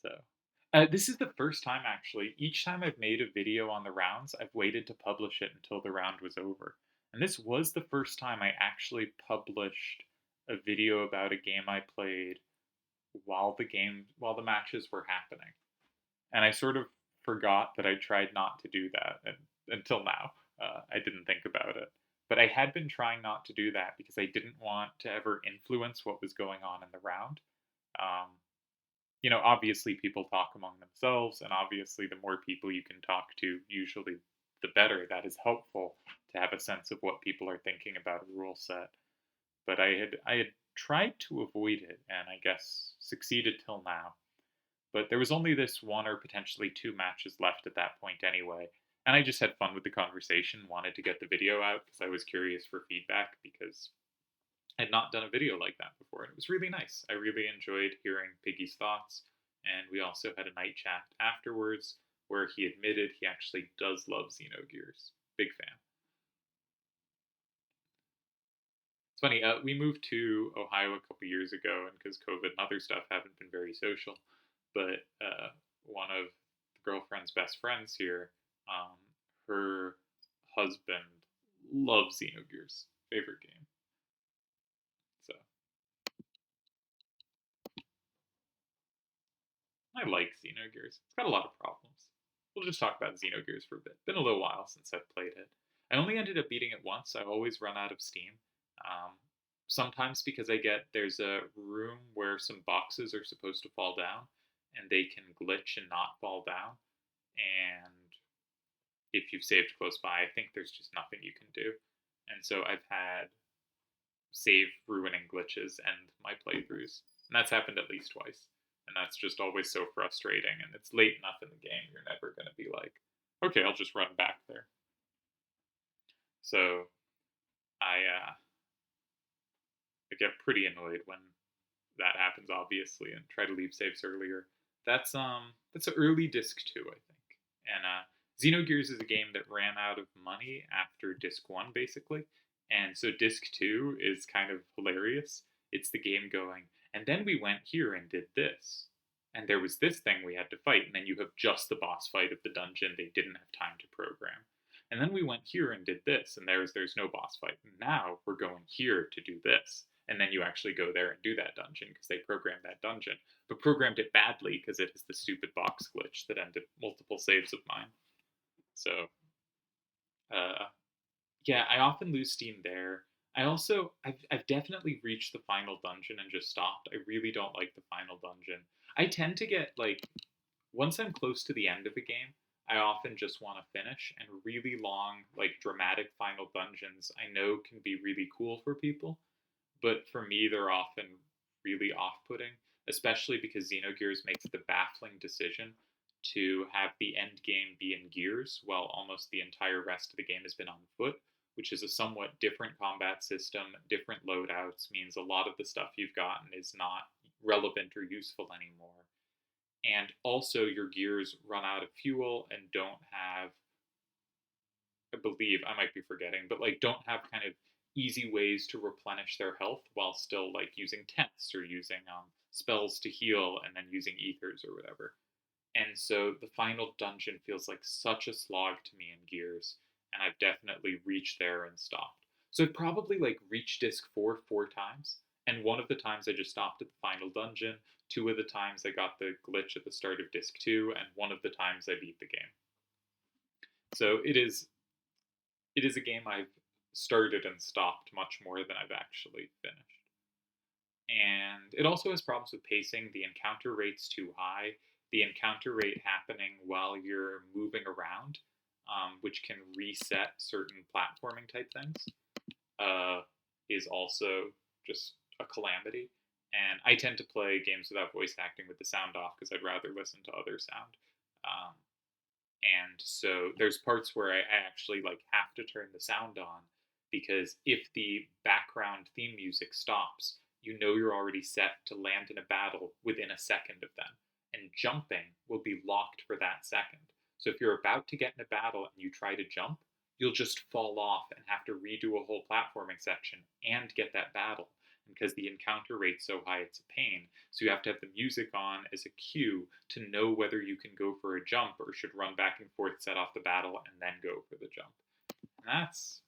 So this is the first time actually. Each time I've made a video on the rounds, I've waited to publish it until the round was over. And this was the first time I actually published a video about a game I played while the matches were happening. And I sort of forgot that I tried not to do that until now. I didn't think about it. But I had been trying not to do that because I didn't want to ever influence what was going on in the round. Um, obviously people talk among themselves, and obviously the more people you can talk to, usually the better. That is helpful to have a sense of what people are thinking about a rule set. But I had tried to avoid it, and I guess succeeded till now. But there was only this one or potentially two matches left at that point anyway. And I just had fun with the conversation, wanted to get the video out because I was curious for feedback because I'd not done a video like that before. And it was really nice. I really enjoyed hearing Piggy's thoughts. And we also had a night chat afterwards where he admitted he actually does love Xenogears. Big fan. It's funny, we moved to Ohio a couple years ago, and because COVID and other stuff haven't been very social, but one of the girlfriend's best friends here, um, her husband loves Xenogears, favorite game. So I like Xenogears. It's got a lot of problems. We'll just talk about Xenogears for a bit. Been a little while since I've played it. I only ended up beating it once. I always run out of steam. Um, Sometimes because there's a room where some boxes are supposed to fall down, and they can glitch and not fall down. And if you've saved close by, I think there's just nothing you can do. And so I've had save ruining glitches end my playthroughs. And that's happened at least twice. And that's just always so frustrating. And it's late enough in the game, you're never going to be like, okay, I'll just run back there. So I get pretty annoyed when that happens, obviously, and try to leave saves earlier. That's an early disc 2, I think. And Xenogears is a game that ran out of money after disc 1, basically. And so disc 2 is kind of hilarious. It's the game going, and then we went here and did this. And there was this thing we had to fight, and then you have just the boss fight of the dungeon they didn't have time to program. And then we went here and did this, and there's no boss fight. Now we're going here to do this. And then you actually go there and do that dungeon because they programmed that dungeon, but programmed it badly because it has the stupid box glitch that ended multiple saves of mine. So, uh, yeah, I often lose steam there. I've definitely reached the final dungeon and just stopped. I really don't like the final dungeon. I tend to get like once I'm close to the end of a game, I often just want to finish, and really long, like dramatic final dungeons I know can be really cool for people, but for me they're often really off-putting, especially because Xenogears makes the baffling decision to have the end game be in gears while almost the entire rest of the game has been on foot, which is a somewhat different combat system, different loadouts, means a lot of the stuff you've gotten is not relevant or useful anymore. And also your gears run out of fuel and don't have, I believe, I might be forgetting, but like don't have kind of easy ways to replenish their health while still like using tents or using spells to heal and then using ethers or whatever. And so the final dungeon feels like such a slog to me in Gears, and I've definitely reached there and stopped. So I've probably like reached disc 4 times, and one of the times I just stopped at the final dungeon, two of the times I got the glitch at the start of disc 2, and one of the times I beat the game. So it is a game I've started and stopped much more than I've actually finished. And it also has problems with pacing. The encounter rate's too high. The encounter rate happening while you're moving around, which can reset certain platforming type things, is also just a calamity. And I tend to play games without voice acting with the sound off because I'd rather listen to other sound. Um, and so there's parts where I actually like have to turn the sound on because if the background theme music stops, you know you're already set to land in a battle within a second of them, and jumping will be locked for that second. So if you're about to get in a battle and you try to jump, you'll just fall off and have to redo a whole platforming section and get that battle. Because the encounter rate's so high, it's a pain. So you have to have the music on as a cue to know whether you can go for a jump or should run back and forth, set off the battle, and then go for the jump. And that's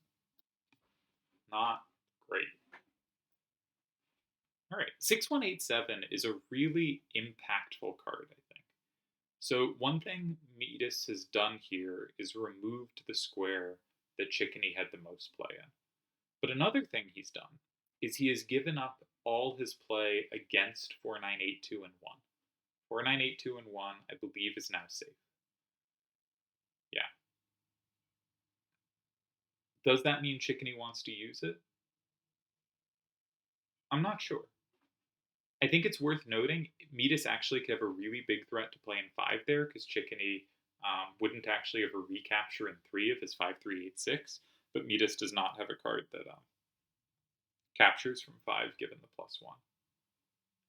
not great. All right, 6187 is a really impactful card, I think. So one thing Midas has done here is removed the square that Chicony had the most play in. But another thing he's done is he has given up all his play against 4982 and 1. 4982 and 1, I believe, is now safe. Yeah. Does that mean Chicony wants to use it? I'm not sure. I think it's worth noting Midas actually could have a really big threat to play in 5 there because Chicony wouldn't actually have a recapture in 3 of his 5386, but Midas does not have a card that captures from 5 given the +1.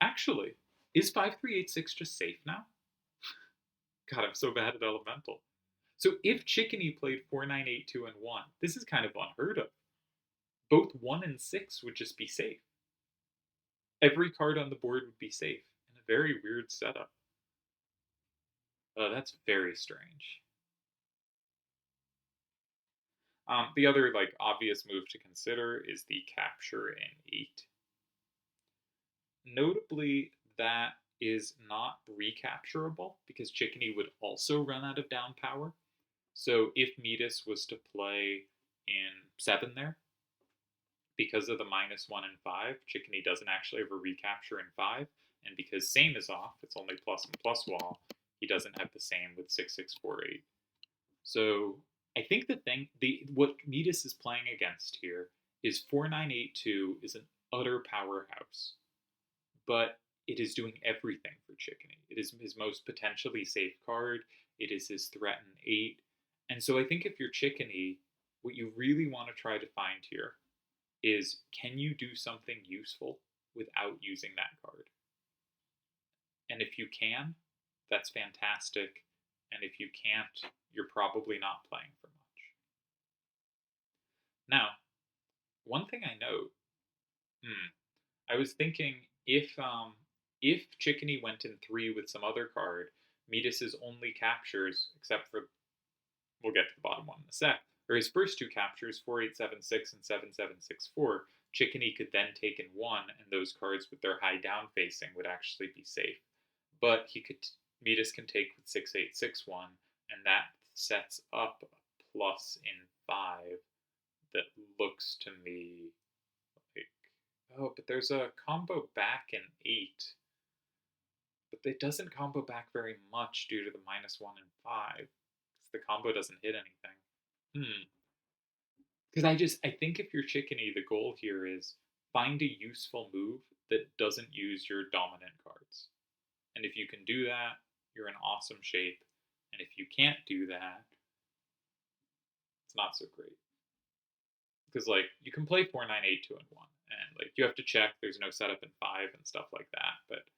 Actually, is 5386 just safe now? God, I'm so bad at Elemental. So if Chicony played 4982 and 1, this is kind of unheard of. Both 1 and 6 would just be safe. Every card on the board would be safe in a very weird setup. That's very strange. The other obvious move to consider is the capture in 8. Notably, that is not recapturable because Chicony would also run out of down power. So if Midas was to play in 7 there, because of the -1 and 5, Chicony doesn't actually have a recapture in 5, and because same is off, it's only plus and plus wall, he doesn't have the same with 6648. So I think what Midas is playing against here is 4982 is an utter powerhouse, but it is doing everything for Chicony. It is his most potentially safe card. It is his threat in 8. And so I think if you're Chicony, what you really want to try to find here is, can you do something useful without using that card? And if you can, that's fantastic. And if you can't, you're probably not playing for much. Now, one thing I note, I was thinking if Chicony went in 3 with some other card, Midas's only captures, except for, we'll get to the bottom one in a sec, or his first 2 captures, 4876 and 7764, Chicony could then take in 1, and those cards with their high down facing would actually be safe. But Midas can take with 6861, and that sets up a plus in 5 that looks to me like, oh, but there's a combo back in 8. But it doesn't combo back very much due to the -1 and 5. Because the combo doesn't hit anything. Because I think if you're Chicony, the goal here is find a useful move that doesn't use your dominant cards. And if you can do that, you're in awesome shape. And if you can't do that, it's not so great. Because you can play 4982 and 1, and you have to check there's no setup in 5 and stuff like that. But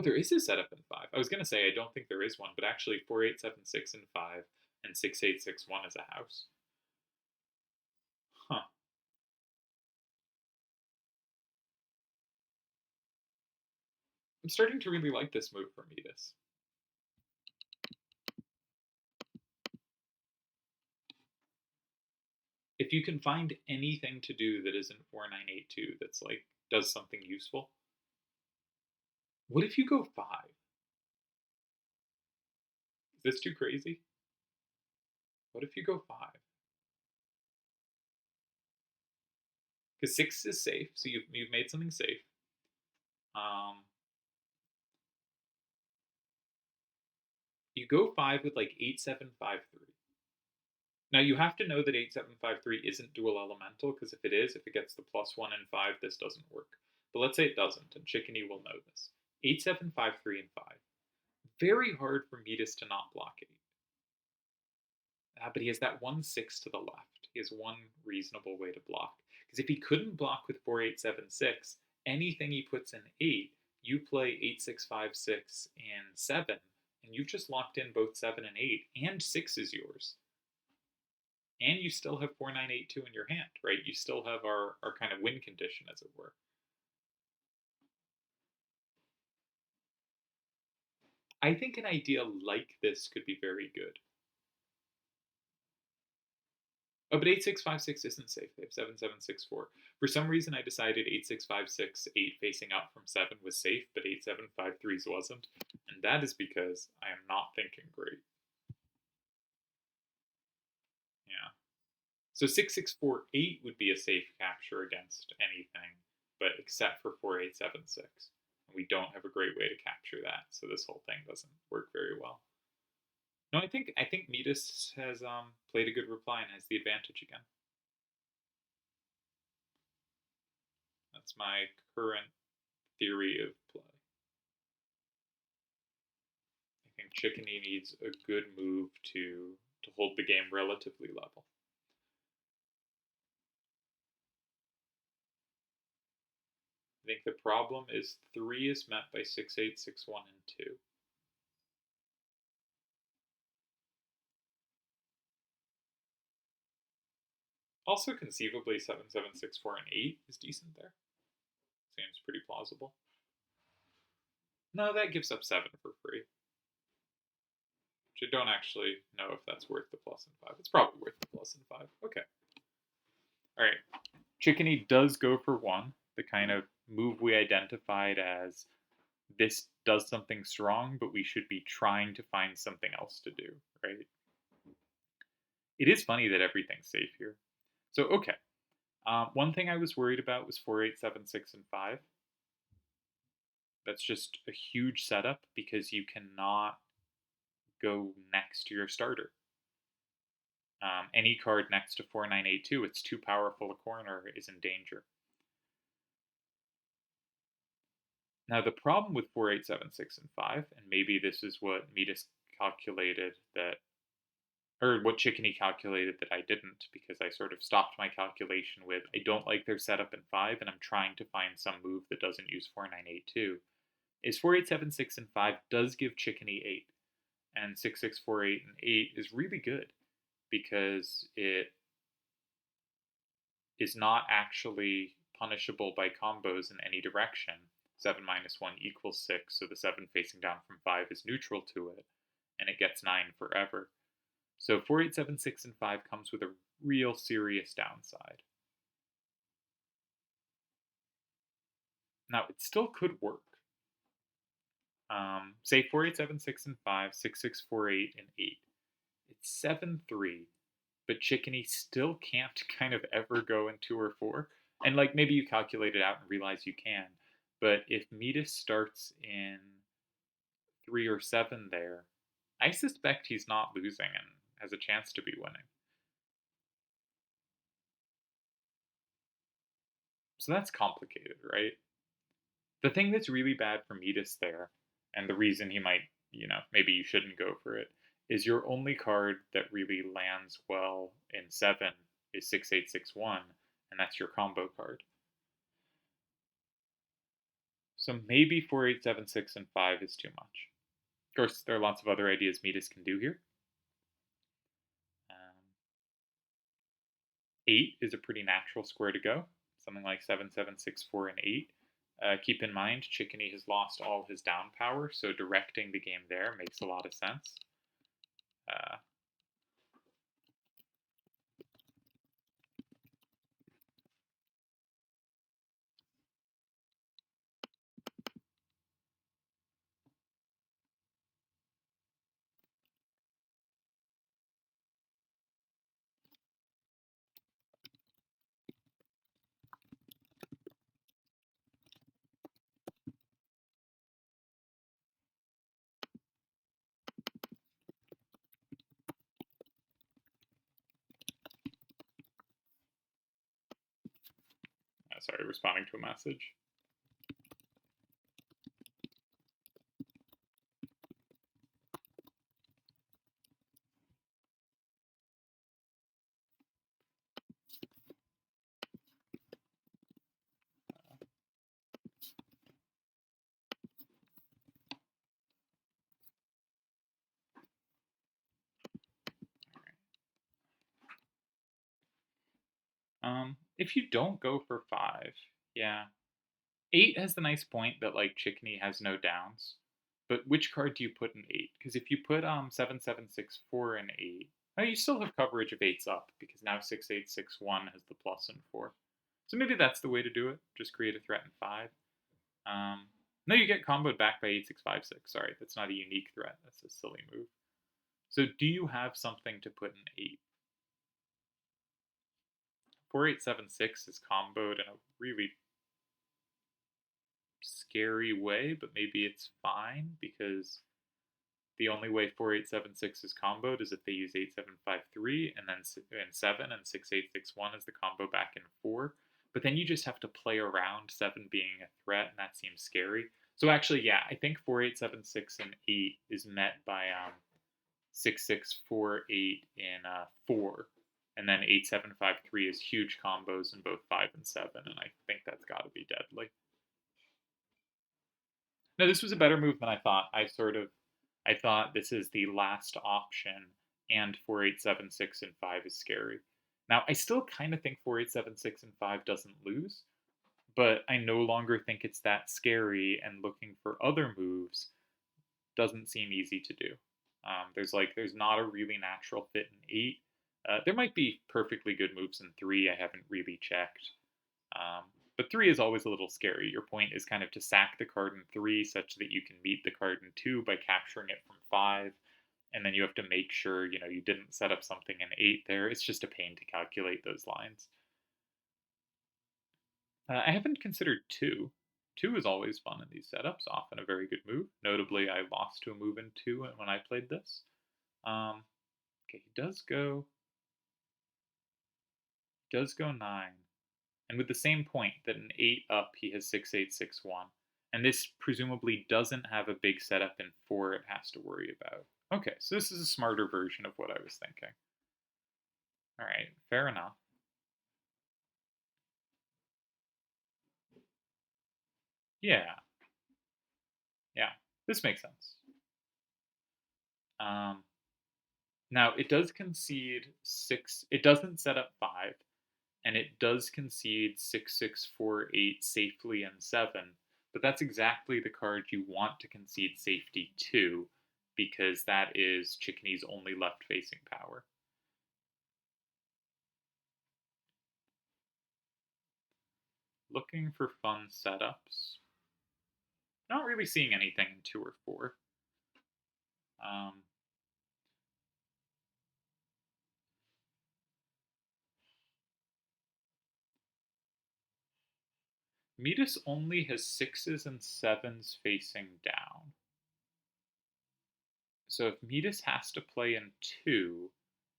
there is a setup in 5. I was gonna say I don't think there is one, but actually 4876 and 5 and 6861 is a house. Huh. I'm starting to really like this move for Midas. If you can find anything to do that isn't 4982 that's does something useful. What if you go 5? Is this too crazy? What if you go 5? Because 6 is safe, so you've made something safe. You go 5 with 8753. Now you have to know that 8753 isn't dual elemental, because if it gets the +1 and 5, this doesn't work. But let's say it doesn't, and Chicony will know this. 8753 and 5. Very hard for Midas to not block 8. But he has that 1/6 to the left. he has one reasonable way to block. Because if he couldn't block with 4876, anything he puts in 8, you play 8656 and 7, and you've just locked in both 7 and 8, and 6 is yours. And you still have 4982 in your hand, right? You still have our kind of win condition, as it were. I think an idea like this could be very good. Oh, but 8656 isn't safe. They have 7764. For some reason, I decided 8656, 8 facing out from 7 was safe, but 8753's wasn't. And that is because I am not thinking great. Yeah. So 6648 would be a safe capture against anything, but except for 4876. And we don't have a great way to capture that, so this whole thing doesn't work very well. No, I think Midas has played a good reply and has the advantage again. That's my current theory of play. I think Chicony needs a good move to hold the game relatively level. I think the problem is 3 is met by 6, 8, 6, 1, and 2. Also, conceivably, 7, 7, 6, 4, and 8 is decent there. Seems pretty plausible. No, that gives up 7 for free. Which I don't actually know if that's worth the plus and 5. It's probably worth the plus and 5. Okay. Alright. Chicony does go for 1, the kind of move we identified as this does something strong, but we should be trying to find something else to do, right? It is funny that everything's safe here. So, okay. One thing I was worried about was 4, 8, 7, 6, and 5. That's just a huge setup because you cannot go next to your starter. Any card next to 4982, it's too powerful a corner, is in danger. Now the problem with 4, 8, 7, 6, and 5, and maybe this is what Midas calculated that, or what Chicony calculated that I didn't, because I sort of stopped my calculation with, I don't like their setup in 5, and I'm trying to find some move that doesn't use 4982, is 4, 8, 7, 6, and 5 does give Chicony 8. And 6, 6, 4, 8, and 8 is really good because it is not actually punishable by combos in any direction. 7 minus 1 equals 6, so the 7 facing down from 5 is neutral to it, and it gets 9 forever. So 4, 8, 7, 6, and 5 comes with a real serious downside. Now, it still could work. Say 4, 8, 7, 6, and 5, 6, 6, 4, 8, and 8. It's 7, 3, but Chicony still can't kind of ever go in 2 or 4. And like maybe you calculate it out and realize you can, but if Midas starts in 3 or 7 there, I suspect he's not losing and has a chance to be winning. So that's complicated, right? The thing that's really bad for Midas there, and the reason he might, maybe you shouldn't go for it, is your only card that really lands well in 7 is 6861, and that's your combo card. So maybe 4876 and 5 is too much. Of course, there are lots of other ideas Midas can do here. 8 is a pretty natural square to go, something like 7, 7, 6, 4, and 8. Keep in mind, Chicony has lost all his down power, so directing the game there makes a lot of sense. Sorry, responding to a message. If you don't go for 5, yeah. 8 has the nice point that, like, Chicony has no downs. But which card do you put in 8? Because if you put 7764 in 8, oh, you still have coverage of 8's up, because now 6861 has the plus in 4. So maybe that's the way to do it. Just create a threat in 5. No, you get comboed back by 8656. Sorry, that's not a unique threat. That's a silly move. So do you have something to put in 8? 4876 is comboed in a really scary way, but maybe it's fine because the only way 4876 is comboed is if they use 8753 and then 7 and 6861 is the combo back in 4. But then you just have to play around 7 being a threat, and that seems scary. So actually, yeah, I think 4876 and 8 is met by 6648 in 4. And then 8753 is huge combos in both 5 and 7, and I think that's got to be deadly. No, this was a better move than I thought. I thought this is the last option, and 4876 and 5 is scary. Now, I still kind of think 4876 and 5 doesn't lose, but I no longer think it's that scary, and looking for other moves doesn't seem easy to do. There's not a really natural fit in 8. There might be perfectly good moves in 3. I haven't really checked. But 3 is always a little scary. Your point is kind of to sack the card in 3 such that you can meet the card in 2 by capturing it from 5. And then you have to make sure, you didn't set up something in 8 there. It's just a pain to calculate those lines. I haven't considered 2. 2 is always fun in these setups, often a very good move. Notably, I lost to a move in 2 when I played this. Okay, he does go 9. And with the same point that an 8 up, he has 6861. And this presumably doesn't have a big setup in 4 it has to worry about. Okay, so this is a smarter version of what I was thinking. Alright, fair enough. Yeah. Yeah, this makes sense. Now, it does concede 6. It doesn't set up 5. And it does concede 6648 safely in 7, but that's exactly the card you want to concede safety to, because that is Chicony's only left-facing power. Looking for fun setups. Not really seeing anything in 2 or 4. Midas only has 6s and 7s facing down. So if Midas has to play in 2,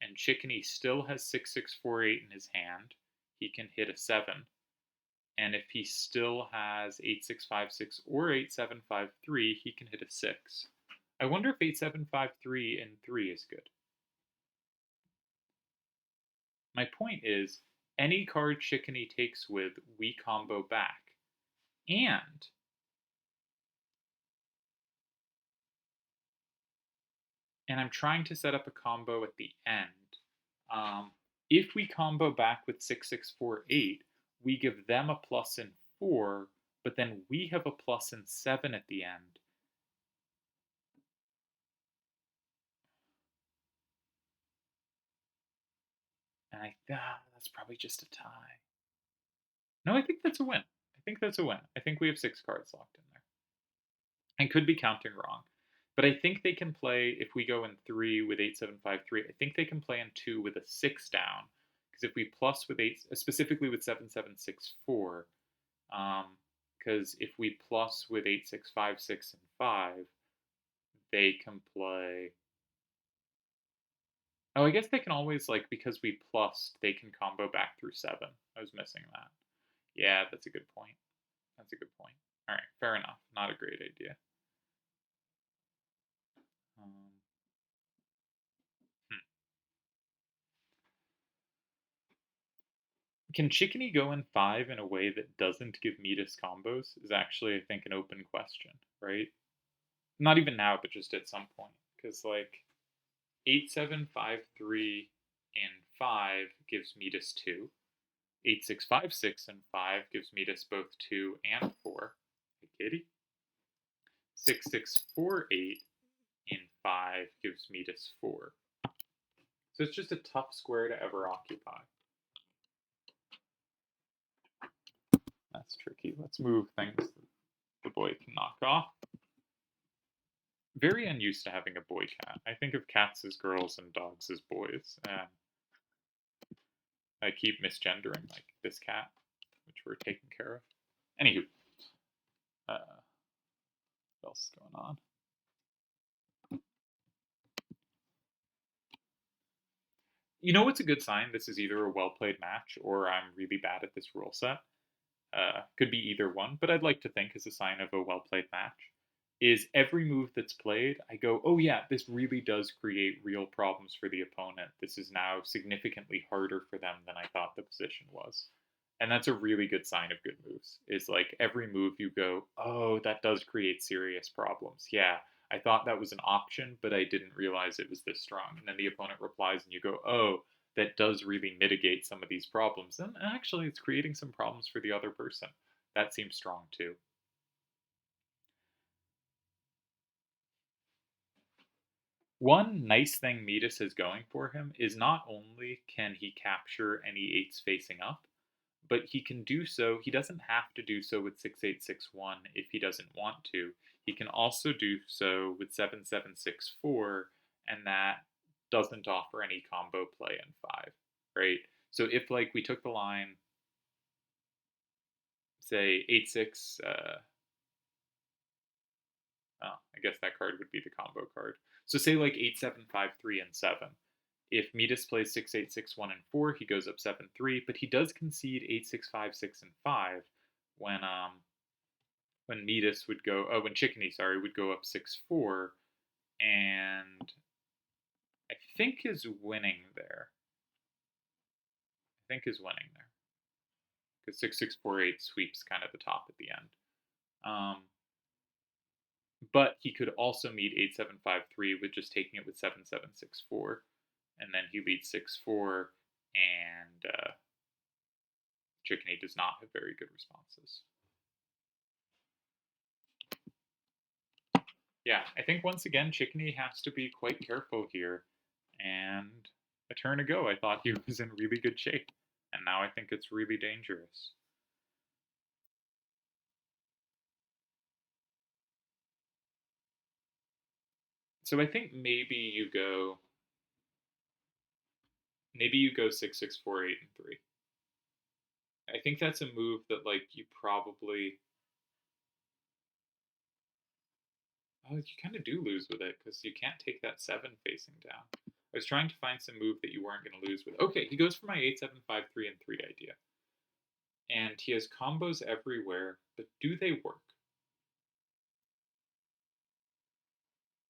and Chicony still has 6648 in his hand, he can hit a 7. And if he still has 8656 or 8753, he can hit a 6. I wonder if 8753 in 3 is good. My point is, any card Chicony takes with, we combo back. And I'm trying to set up a combo at the end. If we combo back with 6648, we give them a plus in 4, but then we have a plus in 7 at the end. And that's probably just a tie. No, I think that's a win. I think we have 6 cards locked in there. I could be counting wrong. But I think they can play, if we go in 3 with 8753, I think they can play in 2 with a 6 down. Because if we plus with 8, specifically with 7764, because if we plus with 8656 and 5, they can play. Oh, I guess they can always, because we plus, they can combo back through 7. I was missing that. Yeah, that's a good point. All right, fair enough. Not a great idea. Hmm. Can Chicony go in 5 in a way that doesn't give Midas combos is actually, I think, an open question, right? Not even now, but just at some point. Because, 8753 in 5 gives Midas 2. 8, 6, 5, 6, and 5 gives Midas both 2 and 4. Hey, kitty. 6, 6, 4, 8 in 5 gives Midas 4. So it's just a tough square to ever occupy. That's tricky. Let's move things the boy can knock off. Very unused to having a boy cat. I think of cats as girls and dogs as boys. And I keep misgendering like this cat, which we're taking care of. Anywho, what else is going on? You know what's a good sign? This is either a well-played match or I'm really bad at this rule set. Could be either one, but I'd like to think is a sign of a well-played match. Is every move that's played, I go, oh yeah, this really does create real problems for the opponent. This is now significantly harder for them than I thought the position was. And that's a really good sign of good moves. Is like every move you go, oh, that does create serious problems. Yeah, I thought that was an option, but I didn't realize it was this strong. And then the opponent replies and you go, oh, that does really mitigate some of these problems. And actually, it's creating some problems for the other person. That seems strong too. One nice thing Midas has going for him is not only can he capture any 8s facing up, but he can do so, he doesn't have to do so with 6861 if he doesn't want to. He can also do so with 7764, and that doesn't offer any combo play in 5, right? So if like we took the line, say 8-6, I guess that card would be the combo card. So say like 8-7-5-3 and 7. If Midas plays 6-8-6-1 and 4, he goes up 7-3, but he does concede 8-6-5-6 and 5 when Midas would go when Chicony, sorry, would go up 6-4, and I think is winning there. Because 6-6-4-8 sweeps kind of the top at the end. But he could also meet 8-7-5-3 with just taking it with 7-7-6-4, and then he leads 6-4, and Chicony does not have very good responses. Yeah, I think once again Chicony has to be quite careful here, and a turn ago I thought he was in really good shape, and now I think it's really dangerous. So I think maybe you go 6-6-4-8 and 3. I think that's a move that like you probably you kind of do lose with it because you can't take that 7 facing down. I was trying to find some move that you weren't going to lose with. Okay, he goes for my 8-7-5-3 and 3 idea. And he has combos everywhere, but do they work?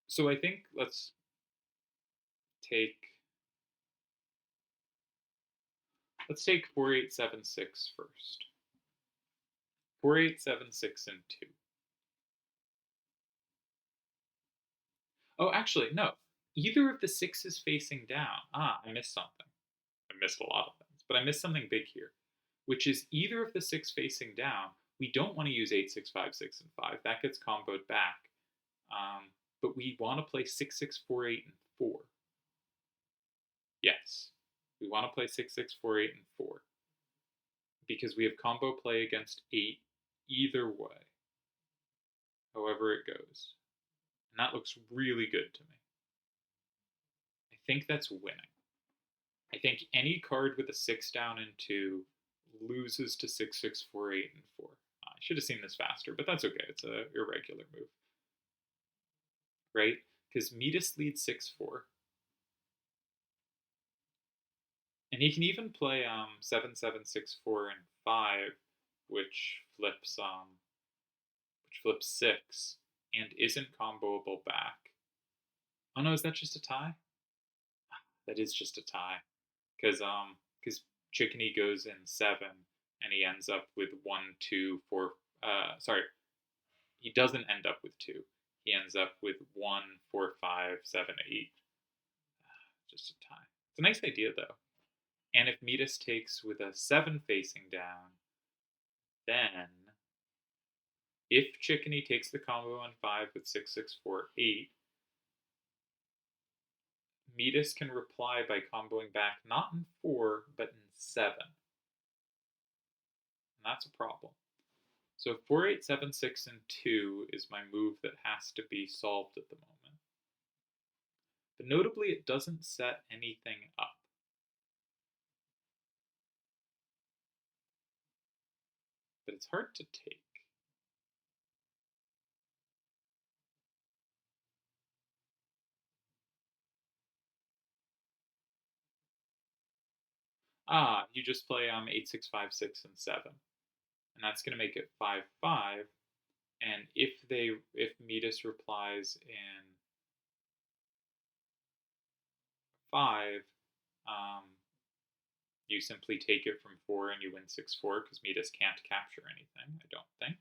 So I think let's take 4-8-7-6 first. 4-8-7-6 and 2. Oh, actually, no. Either of the 6s facing down. I missed something. I missed a lot of things, but I missed something big here, which is either of the 6 facing down. We don't want to use 8-6-5-6 and 5. That gets comboed back. But we want to play 6-6-4-8 and 4. Yes. We want to play 6-6-4-8 and 4. Because we have combo play against 8 either way. However it goes. And that looks really good to me. I think that's winning. I think any card with a 6 down and 2 loses to 6-6-4-8 and 4. I should have seen this faster, but that's okay. It's an irregular move. Right? Because Midas leads 6-4. And he can even play 7-7-6-4 and 5, which flips 6 and isn't comboable back. Oh no, is that just a tie? That is just a tie. Because Chicony goes in 7 and he ends up with 1, 2, 4. Sorry, he doesn't end up with 2. He ends up with 1, 4, 5, 7, 8. Just a tie. It's a nice idea though. And if Midas takes with a 7 facing down, then if Chicony takes the combo on 5 with 6, 6, 4, 8, Midas can reply by comboing back not in 4, but in 7. And that's a problem. So 4, 8, 7, 6, and 2 is my move that has to be solved at the moment. But notably, it doesn't set anything up. But it's hard to take. You just play 8, 6, 5, 6, and 7. And that's going to make it 5, 5. And if Midas replies in 5, you simply take it from 4 and you win 6, 4 because Midas can't capture anything, I don't think.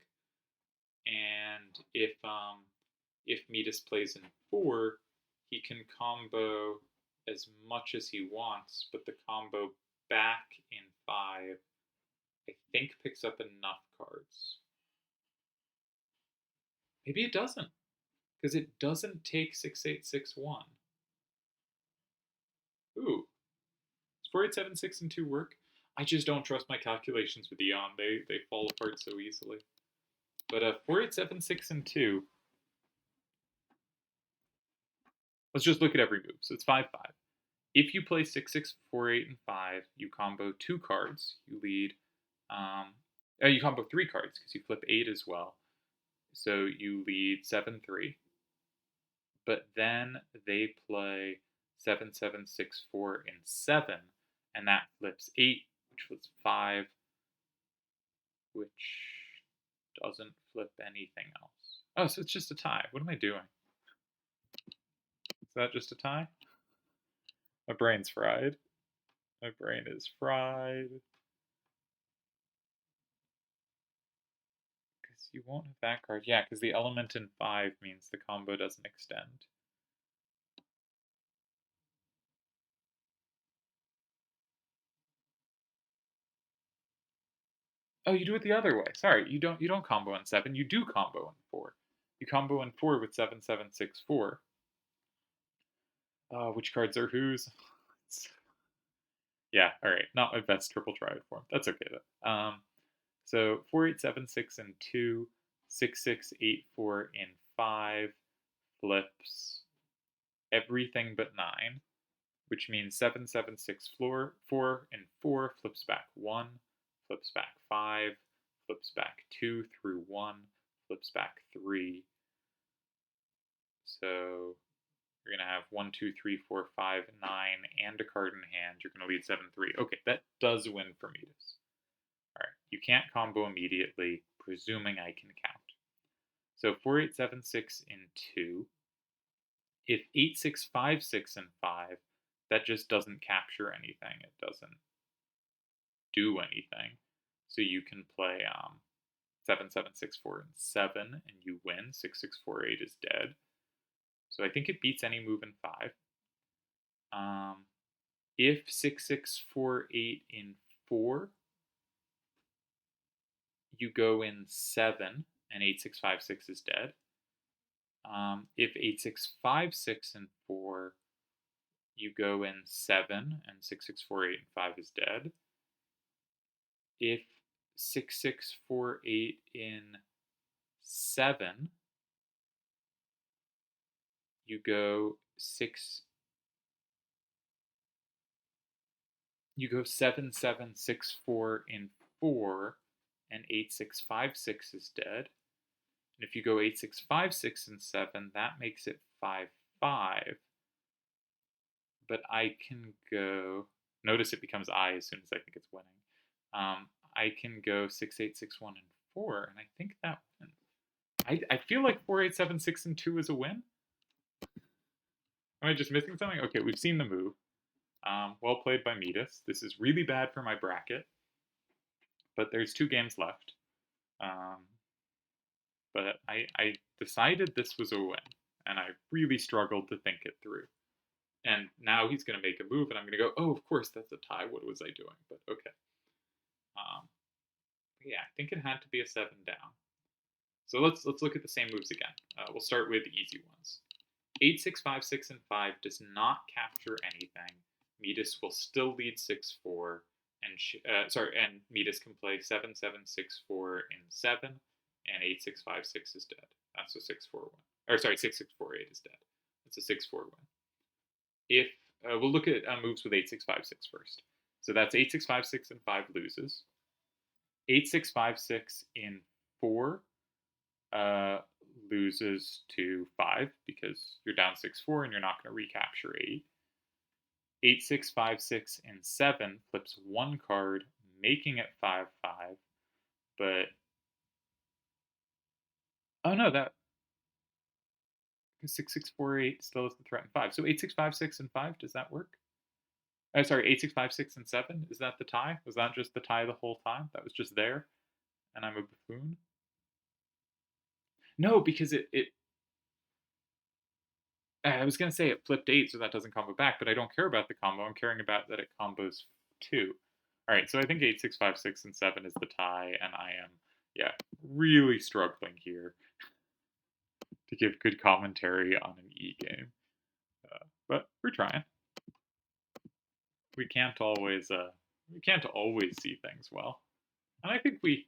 And if Midas plays in 4, he can combo as much as he wants, but the combo back in 5, I think, picks up enough cards. Maybe it doesn't, because it doesn't take 6, 8, 6, 1. Ooh. Does 4, 8, 7, 6, and 2 work? I just don't trust my calculations with Eon. They fall apart so easily. But 4, 8, 7, 6, and 2. Let's just look at every move. So it's 5, 5. If you play 6, 6, 4, 8, and 5, you combo 2 cards. You lead. You combo 3 cards because you flip 8 as well. So you lead 7, 3. But then they play 7, 7, 6, 4, and 7, and that flips 8, which flips 5, which doesn't flip anything else. Oh, so it's just a tie. What am I doing? Is that just a tie? My brain's fried. My brain is fried. Because you won't have that card. Yeah, because the element in 5 means the combo doesn't extend. Oh, you do it the other way. Sorry, you don't combo in 7. You do combo in 4. You combo in 4 with 7, 7, 6, 4. Which cards are whose? Yeah, all right. Not my best triple triad form. That's okay though. So 4, 8, 7, 6, and 2, 6, 6, 8, 4, and 5 flips everything but 9, which means 7, 7, 6, 4, and 4 flips back 1, flips back 5, flips back 2 through 1, flips back 3. So you're going to have 1, 2, 3, 4, 5, 9, and a card in hand. You're going to lead 7, 3. Okay, that does win for Midas. All right, you can't combo immediately, presuming I can count. So 4, 8, 7, 6, and 2. If 8, 6, 5, 6, and 5, that just doesn't capture anything. It doesn't do anything. So you can play 7, 7, 6, 4, and 7, and you win. 6, 6, 4, 8 is dead. So I think it beats any move in 5. If 6, 6, 4, 8 in 4, you go in 7, and 8, 6, 5, 6 is dead. If 8, 6, 5, 6 and 4, you go in 7, and 6, 6, 4, 8 and 5 is dead. If 6, 6, 4, 8 in 7, you go 7, 7, 6, 4 in 4, and 8, 6, 5, 6 is dead. And if you go 8, 6, 5, 6, and 7, that makes it 5, 5. But I can go. Notice it becomes I as soon as I think it's winning. I can go 6, 8, 6, 1, and 4, and I think that wins. I feel like 4, 8, 7, 6, and 2 is a win. Am I just missing something? Okay, we've seen the move. Well played by Midas. This is really bad for my bracket, but there's 2 games left. But I decided this was a win, and I really struggled to think it through. And now he's going to make a move, and I'm going to go, oh, of course, that's a tie. What was I doing? But okay. Yeah, I think it had to be a 7 down. So let's look at the same moves again. We'll start with the easy ones. 8, 6, 5, 6, and 5 does not capture anything. Midas will still lead 6-4, and Midas can play 7, 7, 6, 4 in 7, and 8, 6, 5, 6 is dead. That's a 6, 4 win. Or sorry, 6, 6, 4, 8 is dead. That's a 6, 4 win. If we'll look at moves with 8, 6, 5, 6 first. So that's 8, 6, 5, 6, and 5 loses. 8, 6, 5, 6 in 4 loses to 5 because you're down 6-4 and you're not going to recapture 8. 8, 6, 5, 6 in 7 flips 1 card, making it 5-5. But oh no, that 6, 6, 4, 8 still has the threat in 5. So 8, 6, 5, 6 and 5, does that work? Sorry, 8, 6, 5, 6 and 7. Is that the tie? Was that just the tie the whole time? That was just there, and I'm a buffoon. No, because I was going to say it flipped 8, so that doesn't combo back, but I don't care about the combo. I'm caring about that it combos 2. All right, so I think 8, 6, 5, 6, and 7 is the tie, and I am, yeah, really struggling here to give good commentary on an E game. But we're trying. We can't always see things well. And I think we've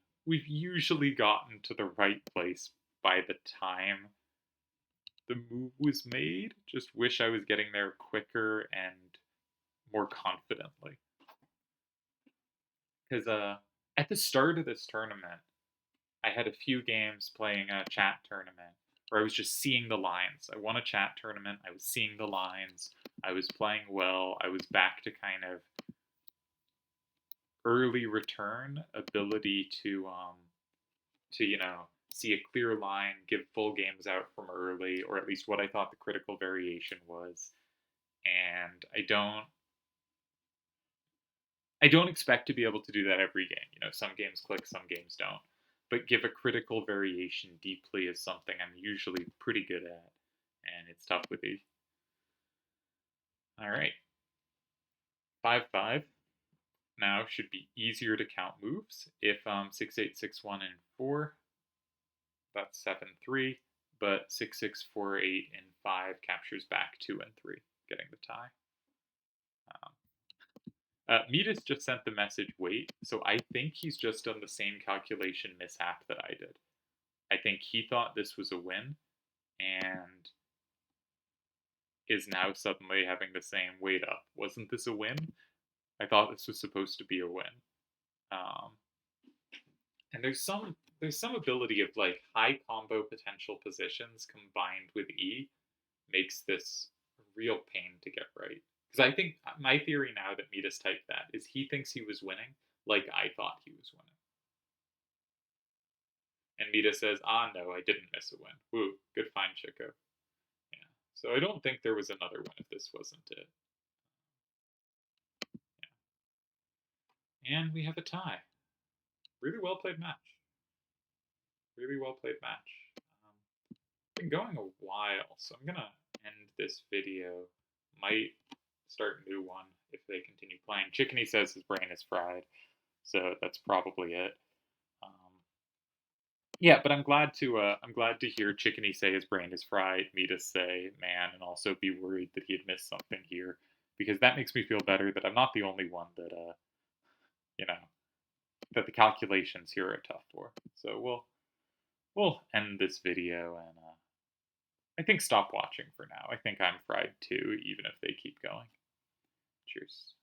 usually gotten to the right place by the time the move was made. Just wish I was getting there quicker and more confidently. Because at the start of this tournament, I had a few games playing a chat tournament where I was just seeing the lines. I won a chat tournament. I was seeing the lines. I was playing well. I was back to kind of early return ability to see a clear line, give full games out from early, or at least what I thought the critical variation was. And I don't expect to be able to do that every game. Some games click, some games don't. But give a critical variation deeply is something I'm usually pretty good at, and it's tough with these. All right. 5-5 now should be easier to count moves. If 6, 8, 6, 1, and 4, that's 7-3, but 6, 6, 4, 8, and 5 captures back 2 and 3, getting the tie. Midas just sent the message, wait, so I think he's just done the same calculation mishap that I did. I think he thought this was a win, and is now suddenly having the same wait up. Wasn't this a win? I thought this was supposed to be a win. And there's some ability of like high combo potential positions combined with E makes this a real pain to get right. Because I think my theory now that Midas typed that is he thinks he was winning like I thought he was winning. And Midas says, no, I didn't miss a win. Woo, good find, Chico. Yeah. So I don't think there was another win if this wasn't it. Yeah. And we have a tie. Really well played match. Really well played match. Been going a while, so I'm gonna end this video. Might start a new one if they continue playing. Chicony says his brain is fried, so that's probably it. Yeah, but I'm glad to hear Chicony say his brain is fried, Midas say man, and also be worried that he had missed something here, because that makes me feel better that I'm not the only one that that the calculations here are tough for. So we'll end this video and I think stop watching for now. I think I'm fried too, even if they keep going. Cheers.